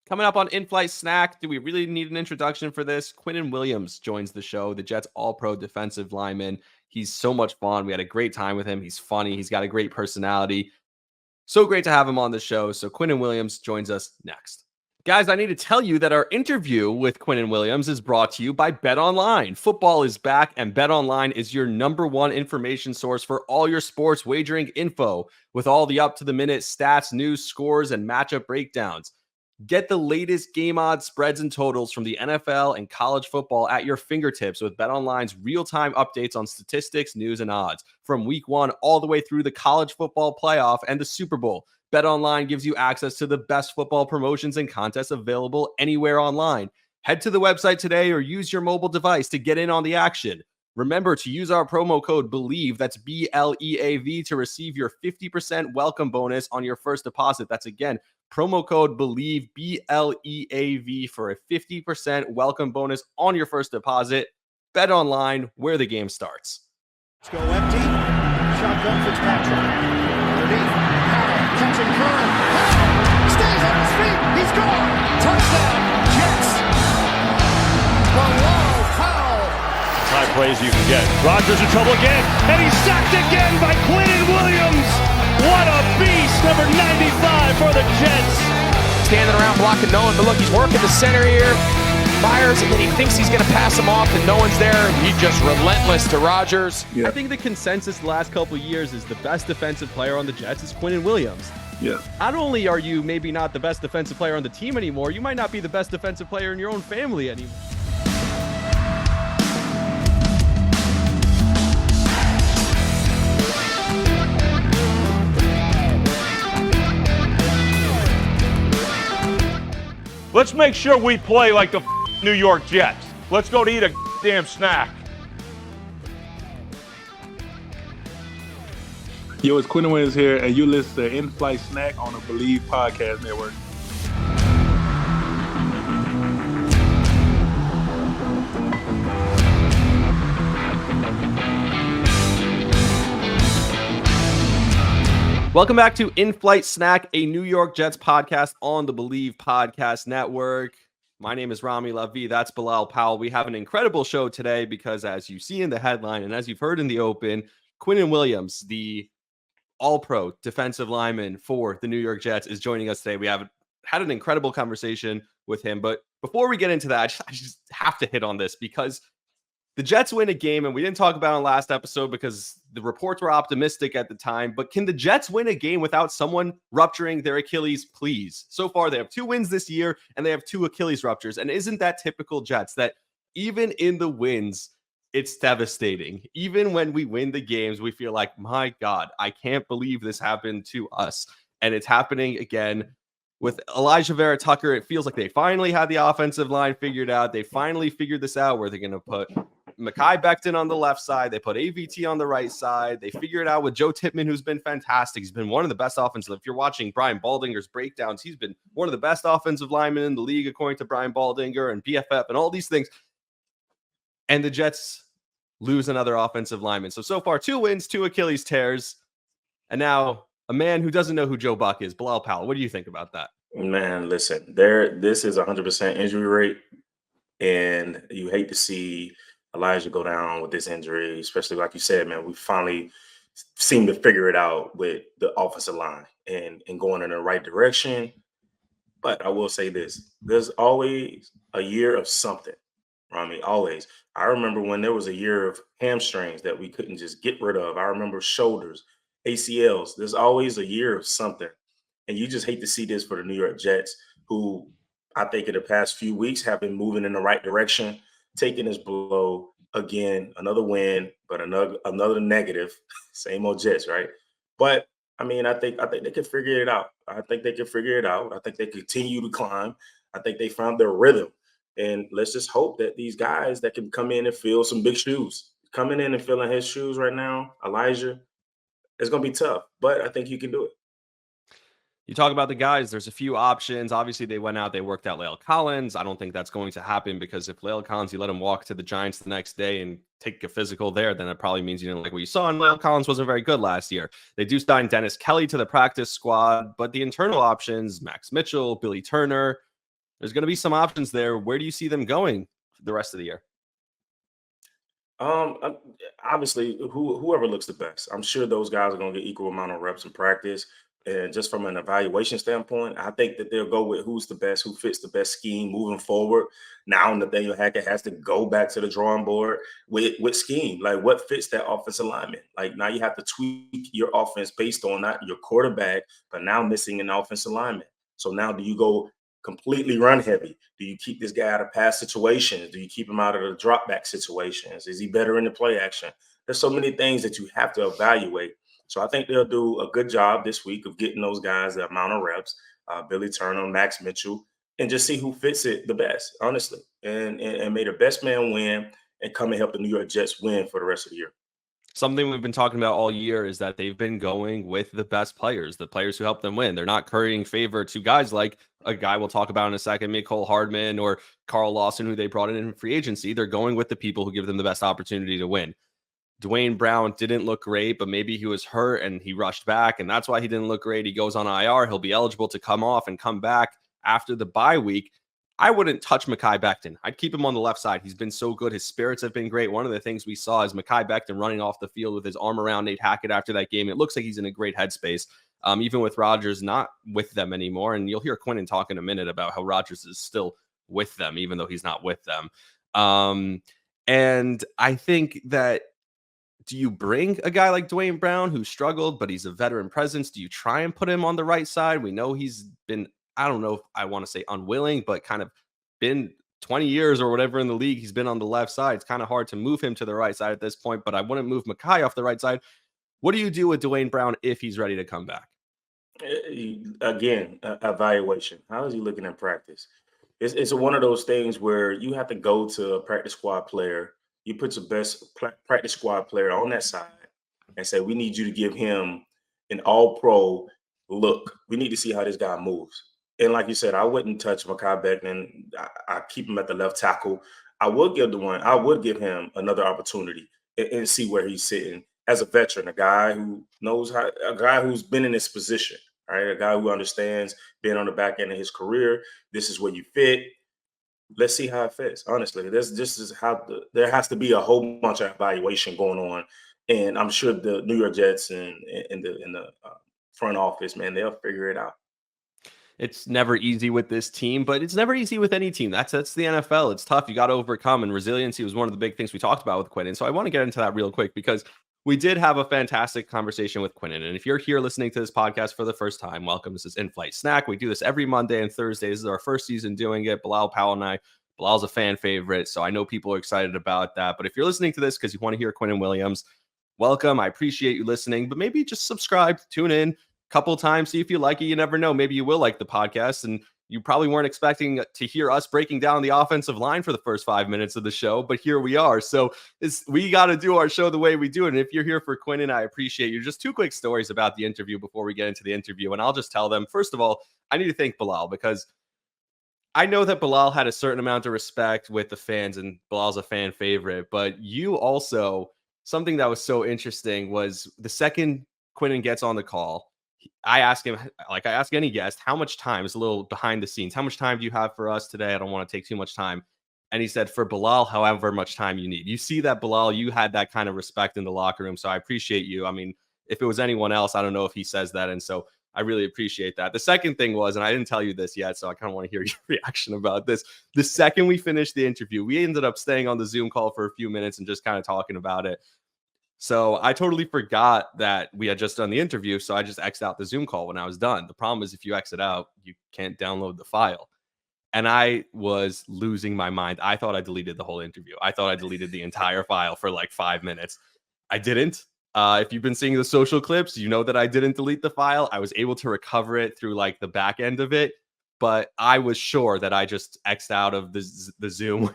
Coming up on In-Flight Snack, do we really need an introduction for this? Quinnen Williams joins the show, the Jets all-pro defensive lineman. He's so much fun. We had a great time with him. He's funny. He's got a great personality. So great to have him on the show. So Quinnen Williams joins us next. Guys, I need to tell you that our interview with Quinnen Williams is brought to you by BetOnline. Football is back, and BetOnline is your number one information source for all your sports wagering info, with all the up-to-the-minute stats, news, scores, and matchup breakdowns. Get the latest game odds, spreads, and totals from the NFL and college football at your fingertips with BetOnline's real-time updates on statistics, news, and odds. From week 1 all the way through the college football playoff and the Super Bowl, BetOnline gives you access to the best football promotions and contests available anywhere online. Head to the website today or use your mobile device to get in on the action. Remember to use our promo code BELIEVE, that's BLEAV, to receive your 50% welcome bonus on your first deposit. That's again, promo code BELIEVE, BLEAV, for a 50% welcome bonus on your first deposit. Bet online, where the game starts. Let's go empty. Shotgun Fitzpatrick. Underneath. Powell catching current. Powell stays on his feet. He's gone. Touchdown. Jets. Below Powell. High plays you can get. Rodgers in trouble again. And he's sacked again by Quinnen Williams. What a beast. Number 95 for the Jets. Standing around blocking no one, but look, he's working the center here. Fires, and then he thinks he's going to pass him off, and no one's there. He just relentless to Rodgers. Yeah. I think the consensus the last couple of years is the best defensive player on the Jets is Quinnen Williams. Yeah. Not only are you maybe not the best defensive player on the team anymore, you might not be the best defensive player in your own family anymore. Let's make sure we play like the New York Jets. Let's go to eat a damn snack. Yo, it's Quinnen Williams here, and you listen to In-Flight Snack on the Believe Podcast Network. Welcome back to In-Flight Snack, a New York Jets podcast on the Believe Podcast Network. My name is Rami, Lavi. That's Bilal, Powell. We have an incredible show today because, as you see in the headline and as you've heard in the open, Quinnen Williams, the all-pro defensive lineman for the New York Jets, is joining us today. We have had an incredible conversation with him. But before we get into that, I just have to hit on this because the Jets win a game, and we didn't talk about it in last episode because the reports were optimistic at the time. But can the Jets win a game without someone rupturing their Achilles, please? So far, they have 2 wins this year, and they have 2 Achilles ruptures. And isn't that typical Jets that even in the wins, it's devastating? Even when we win the games, we feel like, my God, I can't believe this happened to us. And it's happening again. With Elijah Vera Tucker, it feels like they finally had the offensive line figured out. They finally figured this out where they're going to put Mekhi Becton on the left side. They put AVT on the right side. They figure it out with Joe Tippmann, who's been fantastic. He's been one of the best offensive. If you're watching Brian Baldinger's breakdowns, he's been one of the best offensive linemen in the league, according to Brian Baldinger and BFF and all these things. And the Jets lose another offensive lineman. So far, 2 wins, 2 Achilles tears. And now a man who doesn't know who Joe Buck is, Bilal Powell. What do you think about that? Man, listen, this is 100% injury rate. And you hate to see Elijah go down with this injury, especially like you said, man, we finally seem to figure it out with the offensive line and going in the right direction. But I will say this, there's always a year of something, Rami, always. I remember when there was a year of hamstrings that we couldn't just get rid of. I remember shoulders, ACLs. There's always a year of something. And you just hate to see this for the New York Jets, who I think in the past few weeks have been moving in the right direction, taking this blow again, another win, but another negative. Same old Jets, right? But I mean, I think they can figure it out. I think they continue to climb. I think they found their rhythm. And let's just hope that these guys that can come in and fill some big shoes, coming in and filling his shoes right now, Elijah, it's going to be tough, but I think you can do it. You talk about the guys, there's a few options. Obviously, they went out, they worked out Lael Collins. I don't think that's going to happen because if Lael Collins, you let him walk to the Giants the next day and take a physical there, then it probably means you didn't like what you saw. And Lael Collins wasn't very good last year. They do sign Dennis Kelly to the practice squad, but the internal options, Max Mitchell, Billy Turner, There's going to be some options there. Where do you see them going the rest of the year? Um, Obviously, whoever looks the best. I'm sure those guys are going to get equal amount of reps in practice. And just from an evaluation standpoint, I think that they'll go with who's the best, who fits the best scheme moving forward. Now, Nathaniel Hackett has to go back to the drawing board with scheme, like what fits that offensive alignment. Like now, you have to tweak your offense based on not your quarterback, but now missing an offensive alignment. So now, do you go completely run heavy? Do you keep this guy out of pass situations? Do you keep him out of the drop back situations? Is he better in the play action? There's so many things that you have to evaluate. So I think they'll do a good job this week of getting those guys the amount of reps, Billy Turner, Max Mitchell, and just see who fits it the best, honestly, and may the best man win and come and help the New York Jets win for the rest of the year. Something we've been talking about all year is that they've been going with the best players, the players who help them win. They're not currying favor to guys like a guy we'll talk about in a second, Mecole Hardman or Carl Lawson, who they brought in free agency. They're going with the people who give them the best opportunity to win. Dwayne Brown didn't look great, but maybe he was hurt and he rushed back, and that's why he didn't look great. He goes on IR. He'll be eligible to come off and come back after the bye week. I wouldn't touch Mekhi Becton. I'd keep him on the left side. He's been so good. His spirits have been great. One of the things we saw is Mekhi Becton running off the field with his arm around Nate Hackett after that game. It looks like he's in a great headspace, even with Rodgers not with them anymore. And you'll hear Quinnen talk in a minute about how Rodgers is still with them, even though he's not with them. And I think that, do you bring a guy like Dwayne Brown who struggled, but he's a veteran presence? Do you try and put him on the right side? We know he's been, I don't know if I want to say unwilling, but kind of been 20 years or whatever in the league. He's been on the left side. It's kind of hard to move him to the right side at this point, but I wouldn't move Mekhi off the right side. What do you do with Dwayne Brown if he's ready to come back? Again, evaluation. How is he looking in practice? It's one of those things where you have to go to a practice squad player. You put your best practice squad player on that side and say, we need you to give him an all-pro look. We need to see how this guy moves. And like you said, I wouldn't touch Mekhi Becton. I keep him at the left tackle. I would give him another opportunity and see where he's sitting as a veteran, a guy who's been in this position, right? A guy who understands being on the back end of his career. This is where you fit. Let's see how it fits. Honestly, there has to be a whole bunch of evaluation going on, and I'm sure the New York Jets and in the front office, man, they'll figure it out. It's never easy with this team, but it's never easy with any team. That's the NFL. It's tough. You got to overcome, and resiliency was one of the big things we talked about with Quinnen. So I want to get into that real quick because we did have a fantastic conversation with Quinnen. And if you're here listening to this podcast for the first time, welcome. This is In-Flight Snack. We do this every Monday and Thursday. This is our first season doing it. Bilal, Powell, and I. Bilal's a fan favorite, so I know people are excited about that. But if you're listening to this because you want to hear Quinnen Williams, welcome. I appreciate you listening, but maybe just subscribe, tune in a couple times, see if you like it. You never know. Maybe you will like the podcast, and you probably weren't expecting to hear us breaking down the offensive line for the first 5 minutes of the show, but here we are. So we got to do our show the way we do it. And if you're here for Quinnen, I appreciate you. Just 2 quick stories about the interview before we get into the interview, and I'll just tell them. First of all, I need to thank Bilal because I know that Bilal had a certain amount of respect with the fans, and Bilal's a fan favorite, but you also, something that was so interesting was the second Quinnen gets on the call, I ask him, like I ask any guest, how much time, is a little behind the scenes, how much time do you have for us today? I don't want to take too much time. And he said, for Bilal, however much time you need. You see that, Bilal, you had that kind of respect in the locker room. So I appreciate you. I mean, if it was anyone else, I don't know if he says that. And so I really appreciate that. The second thing was, and I didn't tell you this yet, so I kind of want to hear your reaction about this. The second we finished the interview, we ended up staying on the Zoom call for a few minutes and just kind of talking about it. So I totally forgot that we had just done the interview. So I just X'd out the Zoom call when I was done. The problem is if you exit out, you can't download the file. And I was losing my mind. I thought I deleted the whole interview. I thought I deleted the entire file for like 5 minutes. I didn't. If you've been seeing the social clips, you know that I didn't delete the file. I was able to recover it through like the back end of it. But I was sure that I just X'd out of the Zoom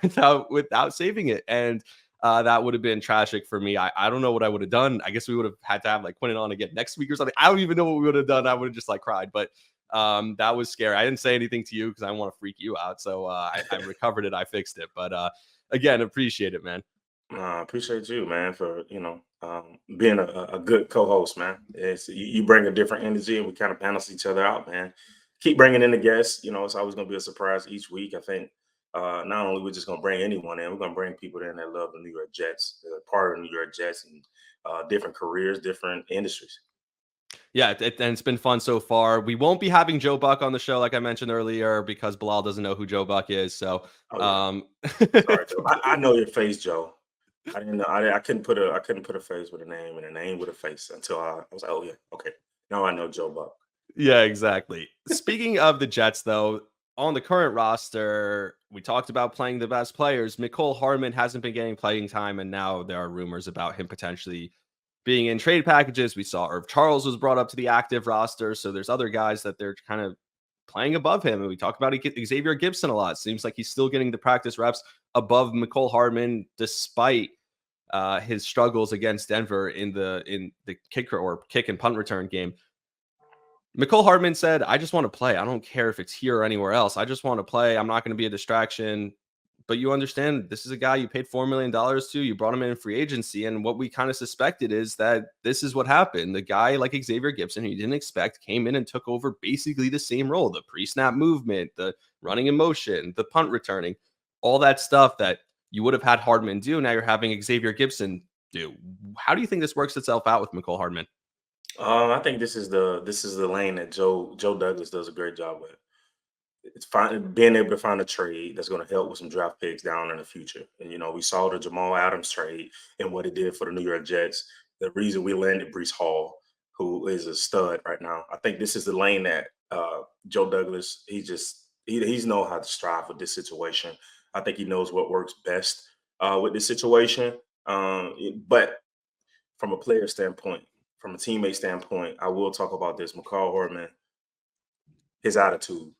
without saving it. And that would have been tragic for me. I don't know what I would have done. I guess we would have had to have like Quinnen on again next week or something. I don't even know what we would have done. I would have just like cried. But that was scary. I didn't say anything to you because I don't want to freak you out. So I recovered it. I fixed it. But again, appreciate it, man. I appreciate you, man, for being a good co-host, man. You bring a different energy, and we kind of balance each other out, man. keep bringing in the guests. It's always going to be a surprise each week. I think not only we're just going to bring anyone in, we're going to bring people in that love the New York Jets, that are part of the New York Jets, and different careers, different industries. Yeah, and it's been fun so far. We won't be having Joe Buck on the show, like I mentioned earlier, because Bilal doesn't know who Joe Buck is. So, Sorry, Joe. I know your face, Joe. I didn't know. I couldn't put a face with a name and a name with a face until I was like, oh yeah, okay. Now I know Joe Buck. Yeah, exactly. Speaking of the Jets, though, on the current roster, we talked about playing the best players. Mecole Hardman hasn't been getting playing time, and now there are rumors about him potentially being in trade packages. We saw Irv Charles was brought up to the active roster, so there's other guys that they're kind of playing above him. And we talk about Xavier Gibson a lot. Seems like he's still getting the practice reps above Mecole Hardman, despite his struggles against Denver in the kick and punt return game. Mecole Hardman said, I just want to play. I don't care if it's here or anywhere else. I just want to play. I'm not going to be a distraction. But you understand, this is a guy you paid $4 million to. You brought him in free agency. And what we kind of suspected is that this is what happened. The guy like Xavier Gibson, who you didn't expect, came in and took over basically the same role. The pre-snap movement, the running in motion, the punt returning, all that stuff that you would have had Hardman do. Now you're having Xavier Gibson do. How do you think this works itself out with Mecole Hardman? I think this is the lane that Joe Douglas does a great job with. It's being able to find a trade that's going to help with some draft picks down in the future. And we saw the Jamal Adams trade and what it did for the New York Jets. The reason we landed Breece Hall, who is a stud right now. I think this is the lane that Joe Douglas he's know how to strive with this situation. I think he knows what works best with this situation. But from a player standpoint, from a teammate standpoint, I will talk about this. Mecole Hardman, his attitude.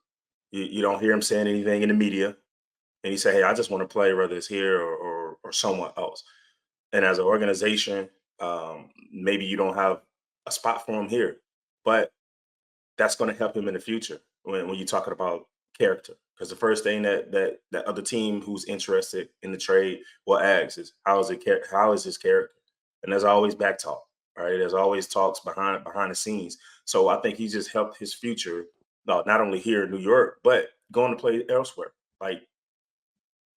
You don't hear him saying anything in the media. And he say, hey, I just want to play, whether it's here or somewhere else. And as an organization, maybe you don't have a spot for him here. But that's going to help him in the future when you're talking about character. Because the first thing that other team who's interested in the trade will ask is, how is his character? And there's always back talk. Right, there's always talks behind the scenes. So I think he just helped his future, not only here in New York, but going to play elsewhere. Like,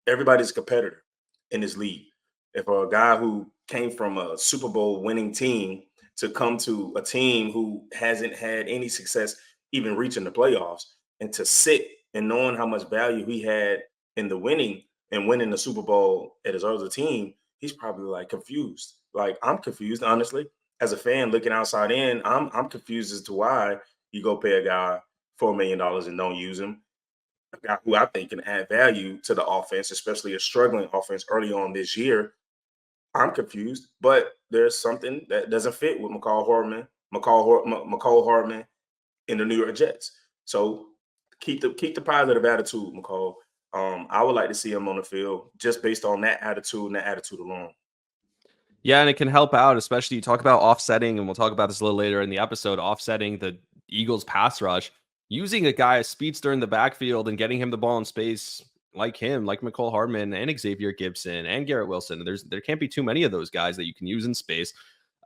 everybody's a competitor in this league. If a guy who came from a Super Bowl winning team to come to a team who hasn't had any success even reaching the playoffs, and to sit and knowing how much value he had in the winning the Super Bowl at his other team, he's probably like confused. Like, I'm confused, honestly. As a fan looking outside in, I'm confused as to why you go pay a guy $4 million and don't use him. A guy who I think can add value to the offense, especially a struggling offense early on this year. I'm confused, but there's something that doesn't fit with Mecole Hardman in the New York Jets. So keep the positive attitude, Mecole. I would like to see him on the field just based on that attitude and that attitude alone. Yeah, and it can help out, especially you talk about offsetting, and we'll talk about this a little later in the episode, offsetting the Eagles pass rush, using a guy, a speedster in the backfield and getting him the ball in space like him, like Mecole Hardman and Xavier Gibson and Garrett Wilson. There can't be too many of those guys that you can use in space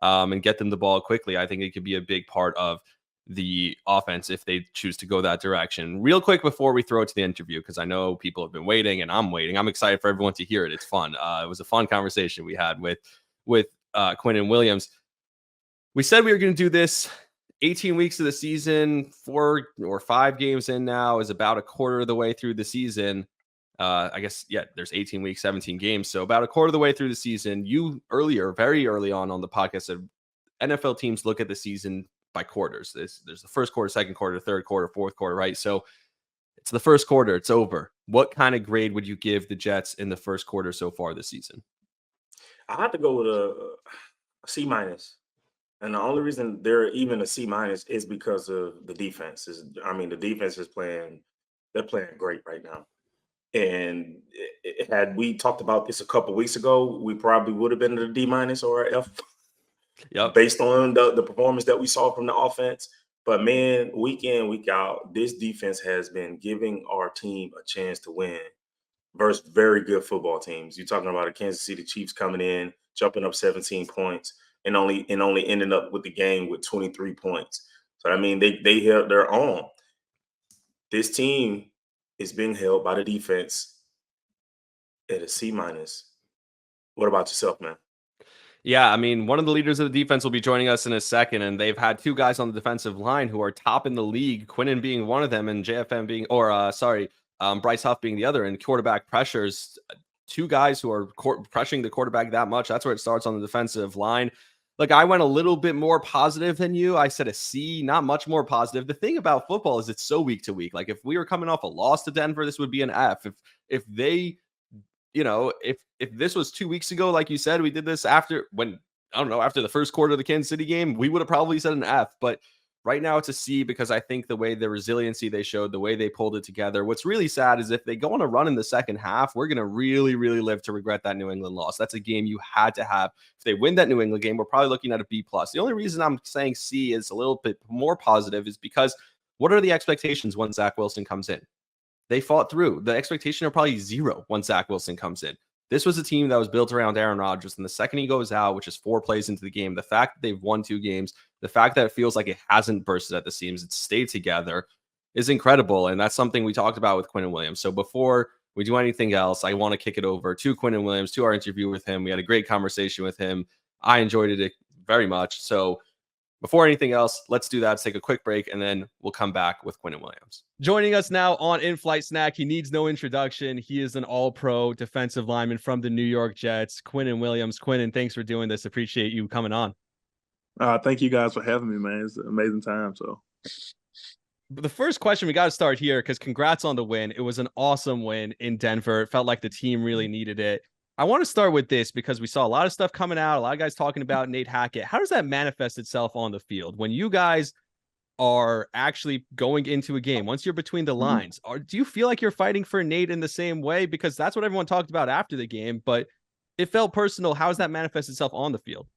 and get them the ball quickly. I think it could be a big part of the offense if they choose to go that direction. Real quick before we throw it to the interview, because I know people have been waiting and I'm waiting. I'm excited for everyone to hear it. It's fun. It was a fun conversation we had with Quinnen Williams. We said we were going to do this 18 weeks of the season, 4 or 5 games in now is about a quarter of the way through the season. I guess, yeah, there's 18 weeks, 17 games. So about a quarter of the way through the season. You very early on the podcast said NFL teams look at the season by quarters. There's the first quarter, second quarter, third quarter, fourth quarter, right? So it's the first quarter. It's over. What kind of grade would you give the Jets in the first quarter so far this season? I have to go with a C minus. And the only reason they're even a C minus is because of the defense. The defense is they're playing great right now. And had we talked about this a couple weeks ago, we probably would have been at a D minus or an F. Yep. Based on the performance that we saw from the offense. But man, week in, week out, this defense has been giving our team a chance to win versus very good football teams. You're talking about a Kansas City Chiefs coming in, jumping up 17 points, and only ending up with the game with 23 points. So I mean, they held their own. This team is being held by the defense at a C minus. What about yourself, man? Yeah, I mean, one of the leaders of the defense will be joining us in a second, and they've had two guys on the defensive line who are top in the league, Quinnen being one of them, and JFM being, Bryce Huff being the other, and quarterback pressures. Two guys who are pressuring the quarterback that much. That's where it starts on the defensive line. Like, I went a little bit more positive than you. I said a C, not much more positive. The thing about football is it's so week to week. Like, if we were coming off a loss to Denver, this would be an F. If they if this was 2 weeks ago, like you said, we did this after after the first quarter of the Kansas City game, we would have probably said an F. But right now it's a C because I think the way the resiliency they showed, the way they pulled it together. What's really sad is if they go on a run in the second half, we're going to really, really live to regret that New England loss. That's a game you had to have. If they win that New England game, we're probably looking at a B+. The only reason I'm saying C is a little bit more positive is because what are the expectations when Zach Wilson comes in? They fought through. The expectation are probably zero once Zach Wilson comes in. This was a team that was built around Aaron Rodgers, and the second he goes out, which is 4 plays into the game, the fact that they've won 2 games, the fact that it feels like it hasn't bursted at the seams, it's stayed together, is incredible, and that's something we talked about with Quinnen Williams. So before we do anything else, I want to kick it over to Quinnen Williams, to our interview with him. We had a great conversation with him. I enjoyed it very much. So before anything else, let's do that. Let's take a quick break, and then we'll come back with Quinnen Williams. Joining us now on In-Flight Snack, he needs no introduction. He is an all-pro defensive lineman from the New York Jets, Quinnen Williams. Quinnen, thanks for doing this. Appreciate you coming on. Thank you guys for having me, man. It's an amazing time. So the first question, we got to start here because congrats on the win. It was an awesome win in Denver. It felt like the team really needed it. I want to start with this because we saw a lot of stuff coming out, a lot of guys talking about Nate Hackett. How does that manifest itself on the field when you guys are actually going into a game? Once you're between the lines, do you feel like you're fighting for Nate in the same way? Because that's what everyone talked about after the game, but it felt personal. How does that manifest itself on the field?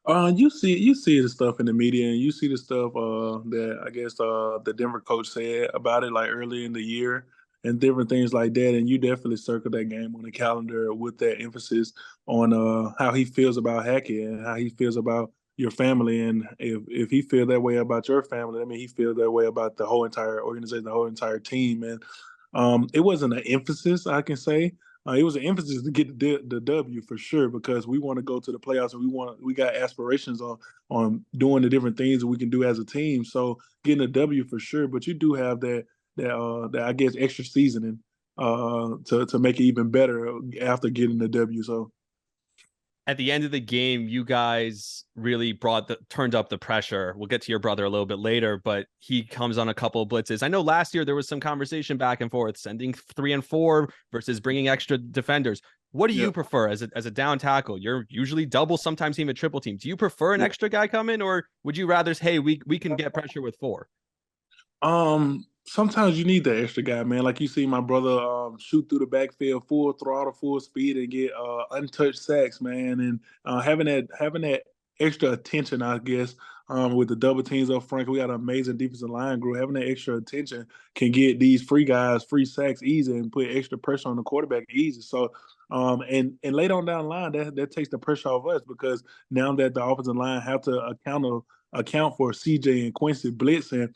you see the stuff in the media, and you see the stuff that I guess the Denver coach said about it like early in the year and different things like that. And you definitely circle that game on the calendar with that emphasis on how he feels about Hackett and how he feels about your family. And if he feels that way about your family, I mean, he feels that way about the whole entire organization, the whole entire team. And it wasn't an emphasis, I can say. It was an emphasis to get the W for sure, because we want to go to the playoffs and we got aspirations on doing the different things that we can do as a team. So getting a W for sure, but you do have that I guess extra seasoning to make it even better after getting the W. So at the end of the game, you guys really turned up the pressure. We'll get to your brother a little bit later, but he comes on a couple of blitzes. I know last year there was some conversation back and forth, sending 3 and 4 versus bringing extra defenders. What do you prefer as a down tackle? You're usually double, sometimes even a triple team. Do you prefer an extra guy come in, or would you rather say, hey, we can get pressure with 4? Sometimes you need that extra guy, man. Like you see my brother shoot through the backfield full throttle, full speed, and get untouched sacks, man. And having that extra attention, I guess, with the double teams up front, we got an amazing defensive line group. Having that extra attention can get these free guys free sacks easy and put extra pressure on the quarterback easy. So, and later on down the line, that takes the pressure off us, because now that the offensive line have to account for CJ and Quincy blitzing.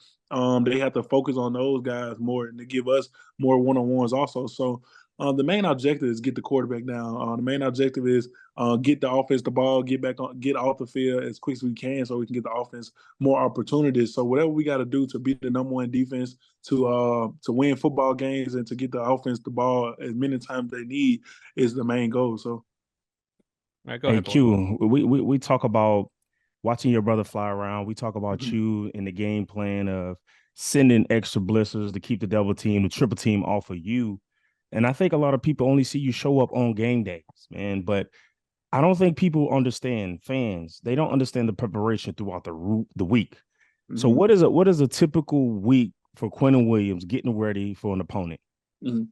They have to focus on those guys more and to give us more one-on-ones also. So the main objective is get the quarterback down. The main objective is get the offense the ball, get off the field as quick as we can, so we can get the offense more opportunities. So whatever we got to do to beat the number one defense, to win football games, and to get the offense the ball as many times they need is the main goal. So, all right, go ahead, Q, we talk about watching your brother fly around. We talk about you in the game plan of sending extra blitzers to keep the double team, the triple team off of you. And I think a lot of people only see you show up on game days, man. But I don't think people understand, fans, they don't understand the preparation throughout the week. Mm-hmm. So what is a typical week for Quinnen Williams getting ready for an opponent? Mm-hmm.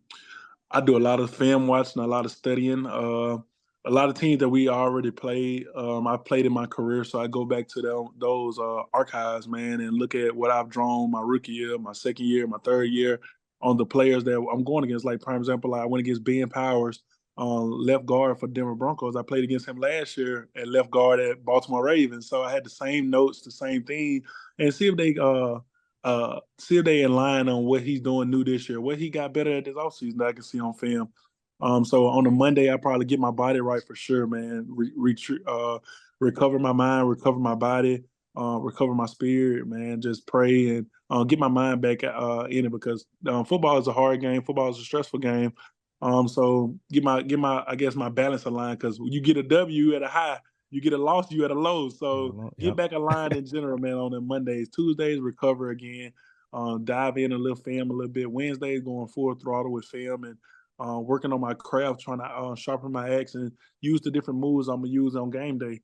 I do a lot of film watching, a lot of studying. A lot of teams that we already played, I played in my career, so I go back to those archives, man, and look at what I've drawn my rookie year, my second year, my third year, on the players that I'm going against. Like, for example, I went against Ben Powers, left guard for Denver Broncos. I played against him last year at left guard at Baltimore Ravens, so I had the same notes, the same thing, and see if they see if they in line on what he's doing new this year, what he got better at this offseason that I can see on film. So on a Monday, I probably get my body right for sure, man. Recover my mind, recover my body, recover my spirit, man. Just pray and get my mind back in it, because football is a hard game. Football is a stressful game. So get my I guess my balance aligned, because you get a W at a high, you get a loss, you at a low. So get back aligned in general, man. On the Mondays, Tuesdays, recover again. Dive in a little film a little bit. Wednesdays, going full throttle with film and working on my craft, trying to sharpen my axe and use the different moves I'm gonna use on game day.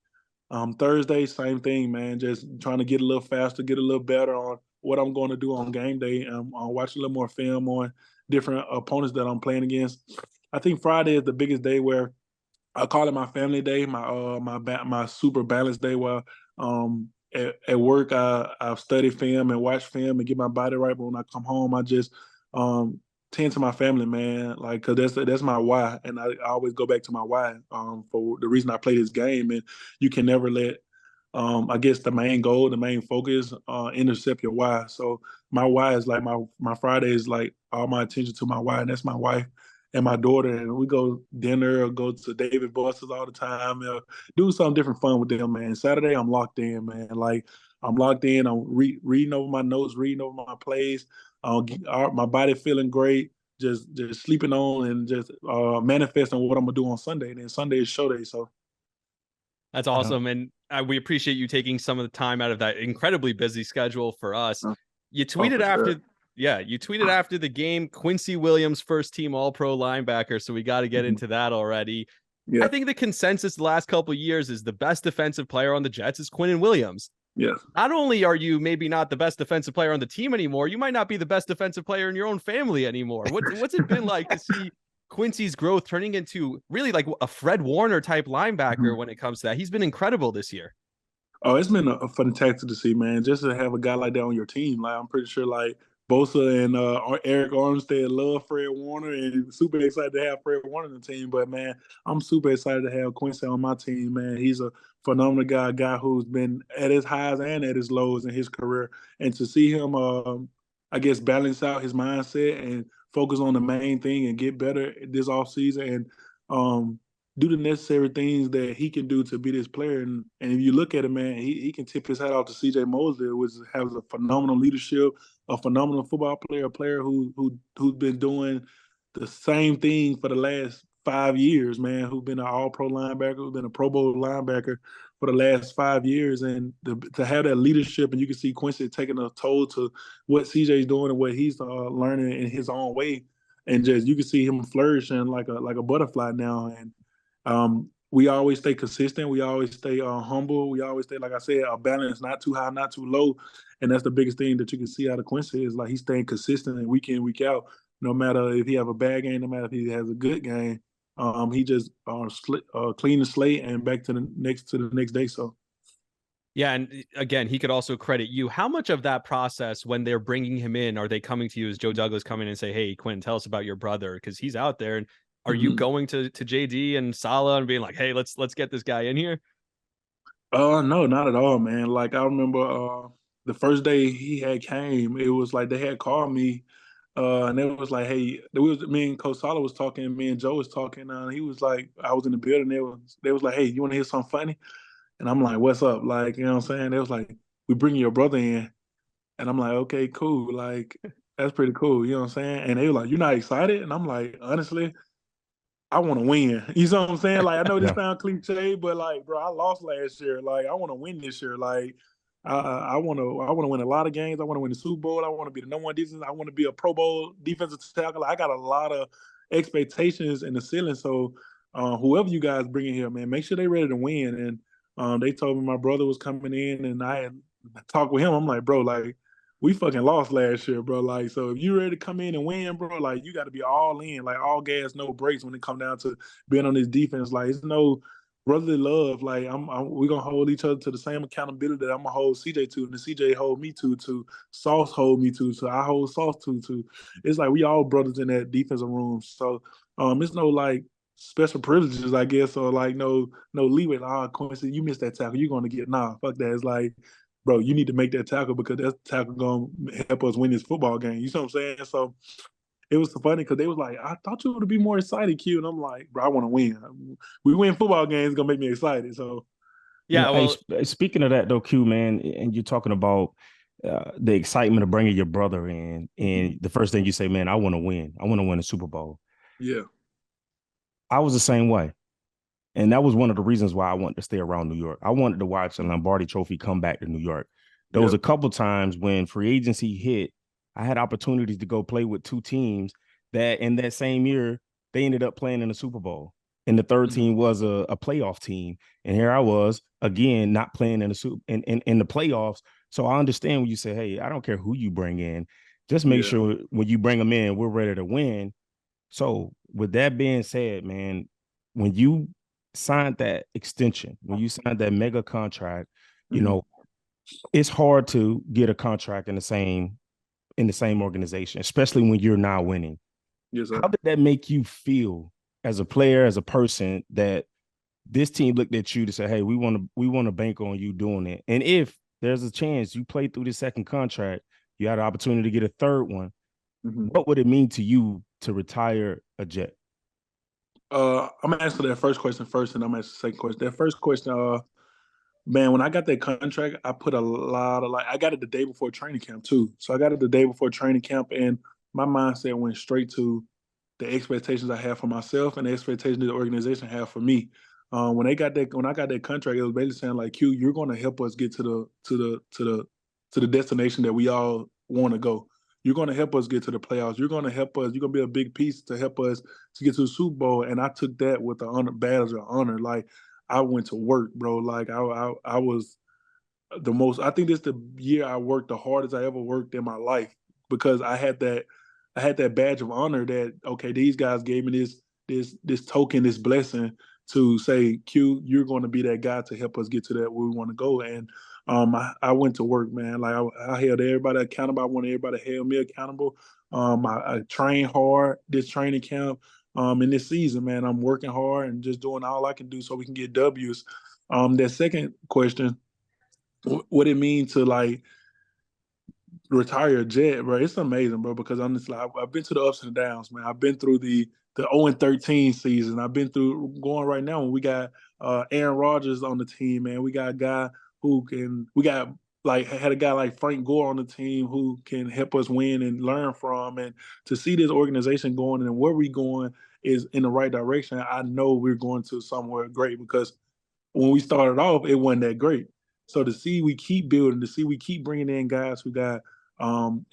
Thursday, same thing, man. Just trying to get a little faster, get a little better on what I'm going to do on game day. Watch a little more film on different opponents that I'm playing against. I think Friday is the biggest day where I call it my family day, my super balanced day, where at work I study film and watch film and get my body right. But when I come home, I just tend to my family, man. Like, cause that's my why, and I always go back to my why for the reason I play this game. And you can never let I guess the main goal, the main focus, intercept your why. So my why is like my Friday is like all my attention to my why, and that's my wife and my daughter. And we go dinner or go to David Buster's all the time, do something different fun with them, man. Saturday I'm locked in, man. Like I'm locked in. I'm reading over my notes, reading over my plays. My body feeling great. Just sleeping on and just manifesting what I'm gonna do on Sunday. And then Sunday is show day, so. That's awesome. And we appreciate you taking some of the time out of that incredibly busy schedule for us. You tweeted you tweeted after the game, Quincy Williams, first team All-Pro linebacker. So we got to get into that already. Yeah. I think the consensus the last couple of years is the best defensive player on the Jets is Quinnen Williams. Yes. Not only are you maybe not the best defensive player on the team anymore, you might not be the best defensive player in your own family anymore. What's it been like to see Quincy's growth turning into really like a Fred Warner type linebacker when it comes to that? He's been incredible this year. Oh, it's been a fantastic to see, man. Just to have a guy like that on your team. Like, I'm pretty sure like Bosa and Eric Armstead love Fred Warner, and super excited to have Fred Warner on the team. But man, I'm super excited to have Quincy on my team, man. He's a phenomenal guy, a guy who's been at his highs and at his lows in his career. And to see him, I guess, balance out his mindset and focus on the main thing and get better this offseason and do the necessary things that he can do to be this player. And if you look at him, man, he can tip his hat off to C.J. Mosley, which has a phenomenal leadership, a phenomenal football player, a player who's been doing the same thing for the last 5 years, man, who's been an all-pro linebacker, who's been a Pro Bowl linebacker for the last 5 years. And to have that leadership, and you can see Quincy taking a toll to what CJ's doing and what he's learning in his own way. And just you can see him flourishing like a butterfly now. And we always stay consistent. We always stay humble. We always stay, like I said, a balance, not too high, not too low. And that's the biggest thing that you can see out of Quincy is like he's staying consistent and week in, week out. No matter if he have a bad game, no matter if he has a good game, he just clean the slate and back to the next day. So. Yeah, and again, he could also credit you. How much of that process, when they're bringing him in, are they coming to you as Joe Douglas coming in and say, "Hey, Quinn, tell us about your brother," because he's out there? And are you going to JD and Salah and being like, "Hey, let's get this guy in here"? No, not at all, man. Like I remember the first day he had came, it was like they had called me, and it was like, "Hey," me and Coach Salah was talking, me and Joe was talking. He was like, I was in the building. They was like, "Hey, you want to hear something funny?" And I'm like, "What's up?" Like, you know what I'm saying? They was like, "We bringing your brother in," and I'm like, "Okay, cool. Like, that's pretty cool." You know what I'm saying? And they were like, "You're not excited?" And I'm like, honestly, I want to win. You know what I'm saying? Like, I know this sounds cliche, but like, bro, I lost last year. Like, I want to win this year. Like, I want to win a lot of games. I want to win the Super Bowl. I want to be the number one defense. I want to be a Pro Bowl defensive tackle. I got a lot of expectations in the ceiling. So, whoever you guys bring in here, man, make sure they're ready to win. And they told me my brother was coming in, and I had talked with him. I'm like, bro, like, we fucking lost last year, bro. Like, so if you're ready to come in and win, bro, like, you got to be all in, like, all gas, no brakes when it come down to being on this defense. Like, it's no brotherly love. Like, we're going to hold each other to the same accountability that I'm going to hold CJ to, and the CJ hold me to Sauce hold me to, so I hold Sauce to. It's like we all brothers in that defensive room. So it's no, like, special privileges, I guess, or, like, no leeway. Like, Quincy, you missed that tackle. You're going to get, nah, fuck that. It's like, bro, you need to make that tackle because that tackle going to help us win this football game. You know what I'm saying? So it was funny because they was like, I thought you would be more excited, Q. And I'm like, bro, I want to win. We win football games, it's going to make me excited. So, Yeah, well, speaking of that though, Q, man, and you're talking about the excitement of bringing your brother in, and the first thing you say, man, I want to win. I want to win a Super Bowl. yeah. I was the same way. And that was one of the reasons why I wanted to stay around New York. I wanted to watch the Lombardi Trophy come back to New York. There was a couple times when free agency hit, I had opportunities to go play with two teams that in that same year, they ended up playing in the Super Bowl. And the third team was a playoff team. And here I was, again, not playing in the playoffs. So I understand when you say, hey, I don't care who you bring in. Just make sure when you bring them in, we're ready to win. So with that being said, man, when you signed that extension, when you signed that mega contract, you know, it's hard to get a contract in the same organization, especially when you're now winning. Yes, sir. How did that make you feel as a player, as a person, that this team looked at you to say, hey, we want to bank on you doing it? And if there's a chance you play through the second contract, you had an opportunity to get a third one, what would it mean to you to retire a Jet? I'm gonna answer that first question first, and I'm gonna answer the second question. That first question, man, when I got that contract, I put a lot of I got it the day before training camp too. So I got it the day before training camp, and my mindset went straight to the expectations I have for myself and the expectations the organization have for me. When I got that contract, it was basically saying like, Q, you're going to help us get to the destination that we all want to go. You're going to help us get to the playoffs. You're going to help us. You're going to be a big piece to help us to get to the Super Bowl. And I took that with the badge of honor. Like, I went to work, bro. Like I was the most. I think this is the year I worked the hardest I ever worked in my life because I had that badge of honor that, okay, these guys gave me this token, this blessing to say, Q, you're going to be that guy to help us get to that where we want to go. And I went to work, man. Like I held everybody accountable. I want everybody to hold me accountable. I trained hard this training camp. In this season, man, I'm working hard and just doing all I can do so we can get W's. That second question, what it mean to like retire a Jet, bro? It's amazing, bro, because honestly, I've been to the ups and downs, man. I've been through the 0-13 season. I've been through going right now when we got Aaron Rodgers on the team, man. We got a guy had a guy like Frank Gore on the team who can help us win and learn from. And to see this organization going and where we going is in the right direction, I know we're going to somewhere great because when we started off, it wasn't that great. So to see we keep building, to see we keep bringing in guys who got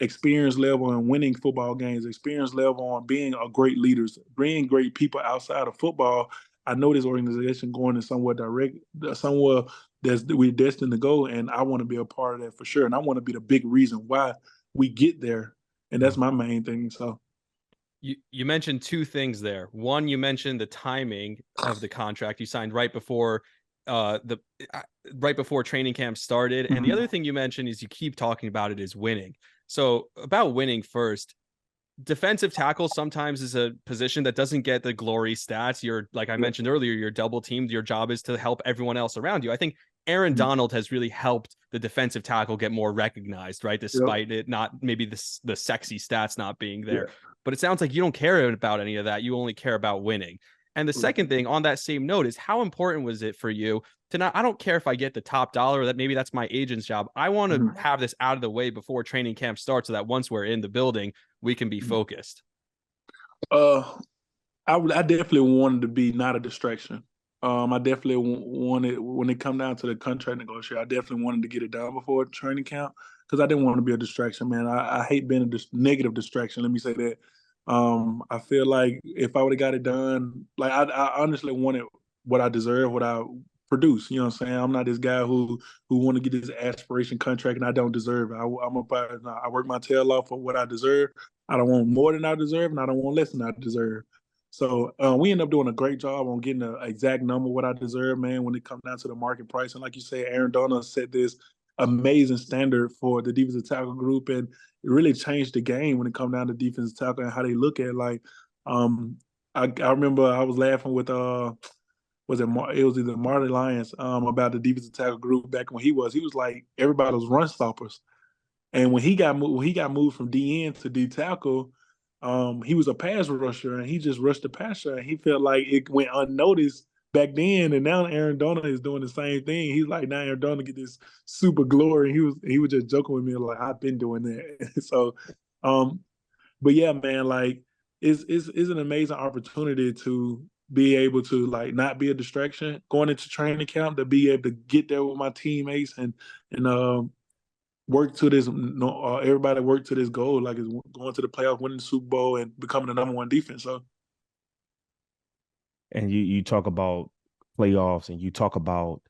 experience level in winning football games, experience level on being a great leaders, bringing great people outside of football. I know this organization going in somewhere that's we're destined to go, and I want to be a part of that for sure. And I want to be the big reason why we get there, and that's my main thing. So. You mentioned two things there. One, you mentioned the timing of the contract you signed right before training camp started. And the other thing you mentioned is you keep talking about it is winning. So about winning first, defensive tackle sometimes is a position that doesn't get the glory stats. You're, like I mentioned earlier, you're double teamed. Your job is to help everyone else around you. I think Aaron Donald has really helped the defensive tackle get more recognized, right? Despite it not maybe the sexy stats not being there. But it sounds like you don't care about any of that. You only care about winning. And the second thing on that same note is how important was it for you to not, I don't care if I get the top dollar or that maybe that's my agent's job. I want to have this out of the way before training camp starts so that once we're in the building, we can be focused. I definitely wanted to be not a distraction. I definitely wanted, when it come down to the contract negotiation, I definitely wanted to get it done before training camp because I didn't want to be a distraction, man. I hate being a negative distraction. Let me say that. I feel like if I would have got it done, like I honestly wanted what I deserve, what I produce. You know what I'm saying? I'm not this guy who want to get this aspiration contract and I don't deserve it. I work my tail off for what I deserve. I don't want more than I deserve, and I don't want less than I deserve. So we end up doing a great job on getting the exact number what I deserve, man, when it comes down to the market price. And like you say, Aaron Donald set this amazing standard for the defensive tackle group, and it really changed the game when it comes down to defensive tackle and how they look at it. Like I remember I was laughing with it was either Marty Lyons about the defensive tackle group back when he was like everybody was run stoppers. And when he got moved from DN to D tackle, he was a pass rusher and he just rushed the passer and he felt like it went unnoticed back then. And now Aaron Donald is doing the same thing. He's like, now Aaron Donald get this super glory. He was just joking with me like, I've been doing that. So, but yeah, man, like it's an amazing opportunity to be able to like not be a distraction going into training camp, to be able to get there with my teammates and work to this. Everybody work to this goal, like is going to the playoff, winning the Super Bowl, and becoming the number one defense. So, and you talk about playoffs and you talk about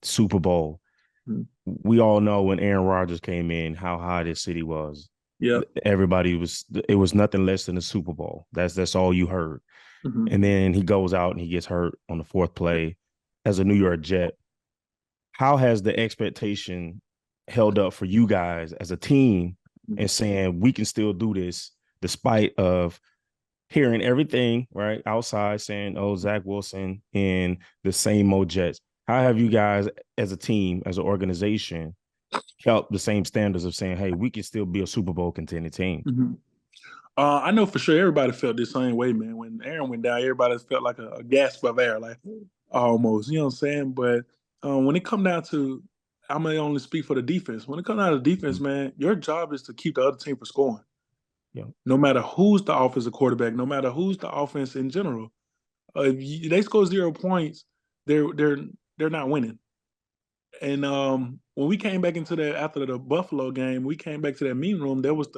Super Bowl. Mm-hmm. We all know when Aaron Rodgers came in, how high this city was. Yeah, everybody it was nothing less than a Super Bowl. That's all you heard. Mm-hmm. And then he goes out and he gets hurt on the fourth play as a New York Jet. How has the expectation held up for you guys as a team and saying we can still do this despite of hearing everything right outside saying, oh, Zach Wilson and the same old Jets? How have you guys as a team, as an organization, kept the same standards of saying, hey, we can still be a Super Bowl contending team? Mm-hmm. I know for sure everybody felt the same way, man. When Aaron went down, everybody felt like a gasp of air, like almost, you know what I'm saying? But when it come down to, I'm going to only speak for the defense. When it comes down to defense, man, your job is to keep the other team from scoring. Yeah. No matter who's the offensive quarterback, no matter who's the offense in general. If they score 0 points, they're not winning. And when we came back into that after the Buffalo game, we came back to that meeting room. That was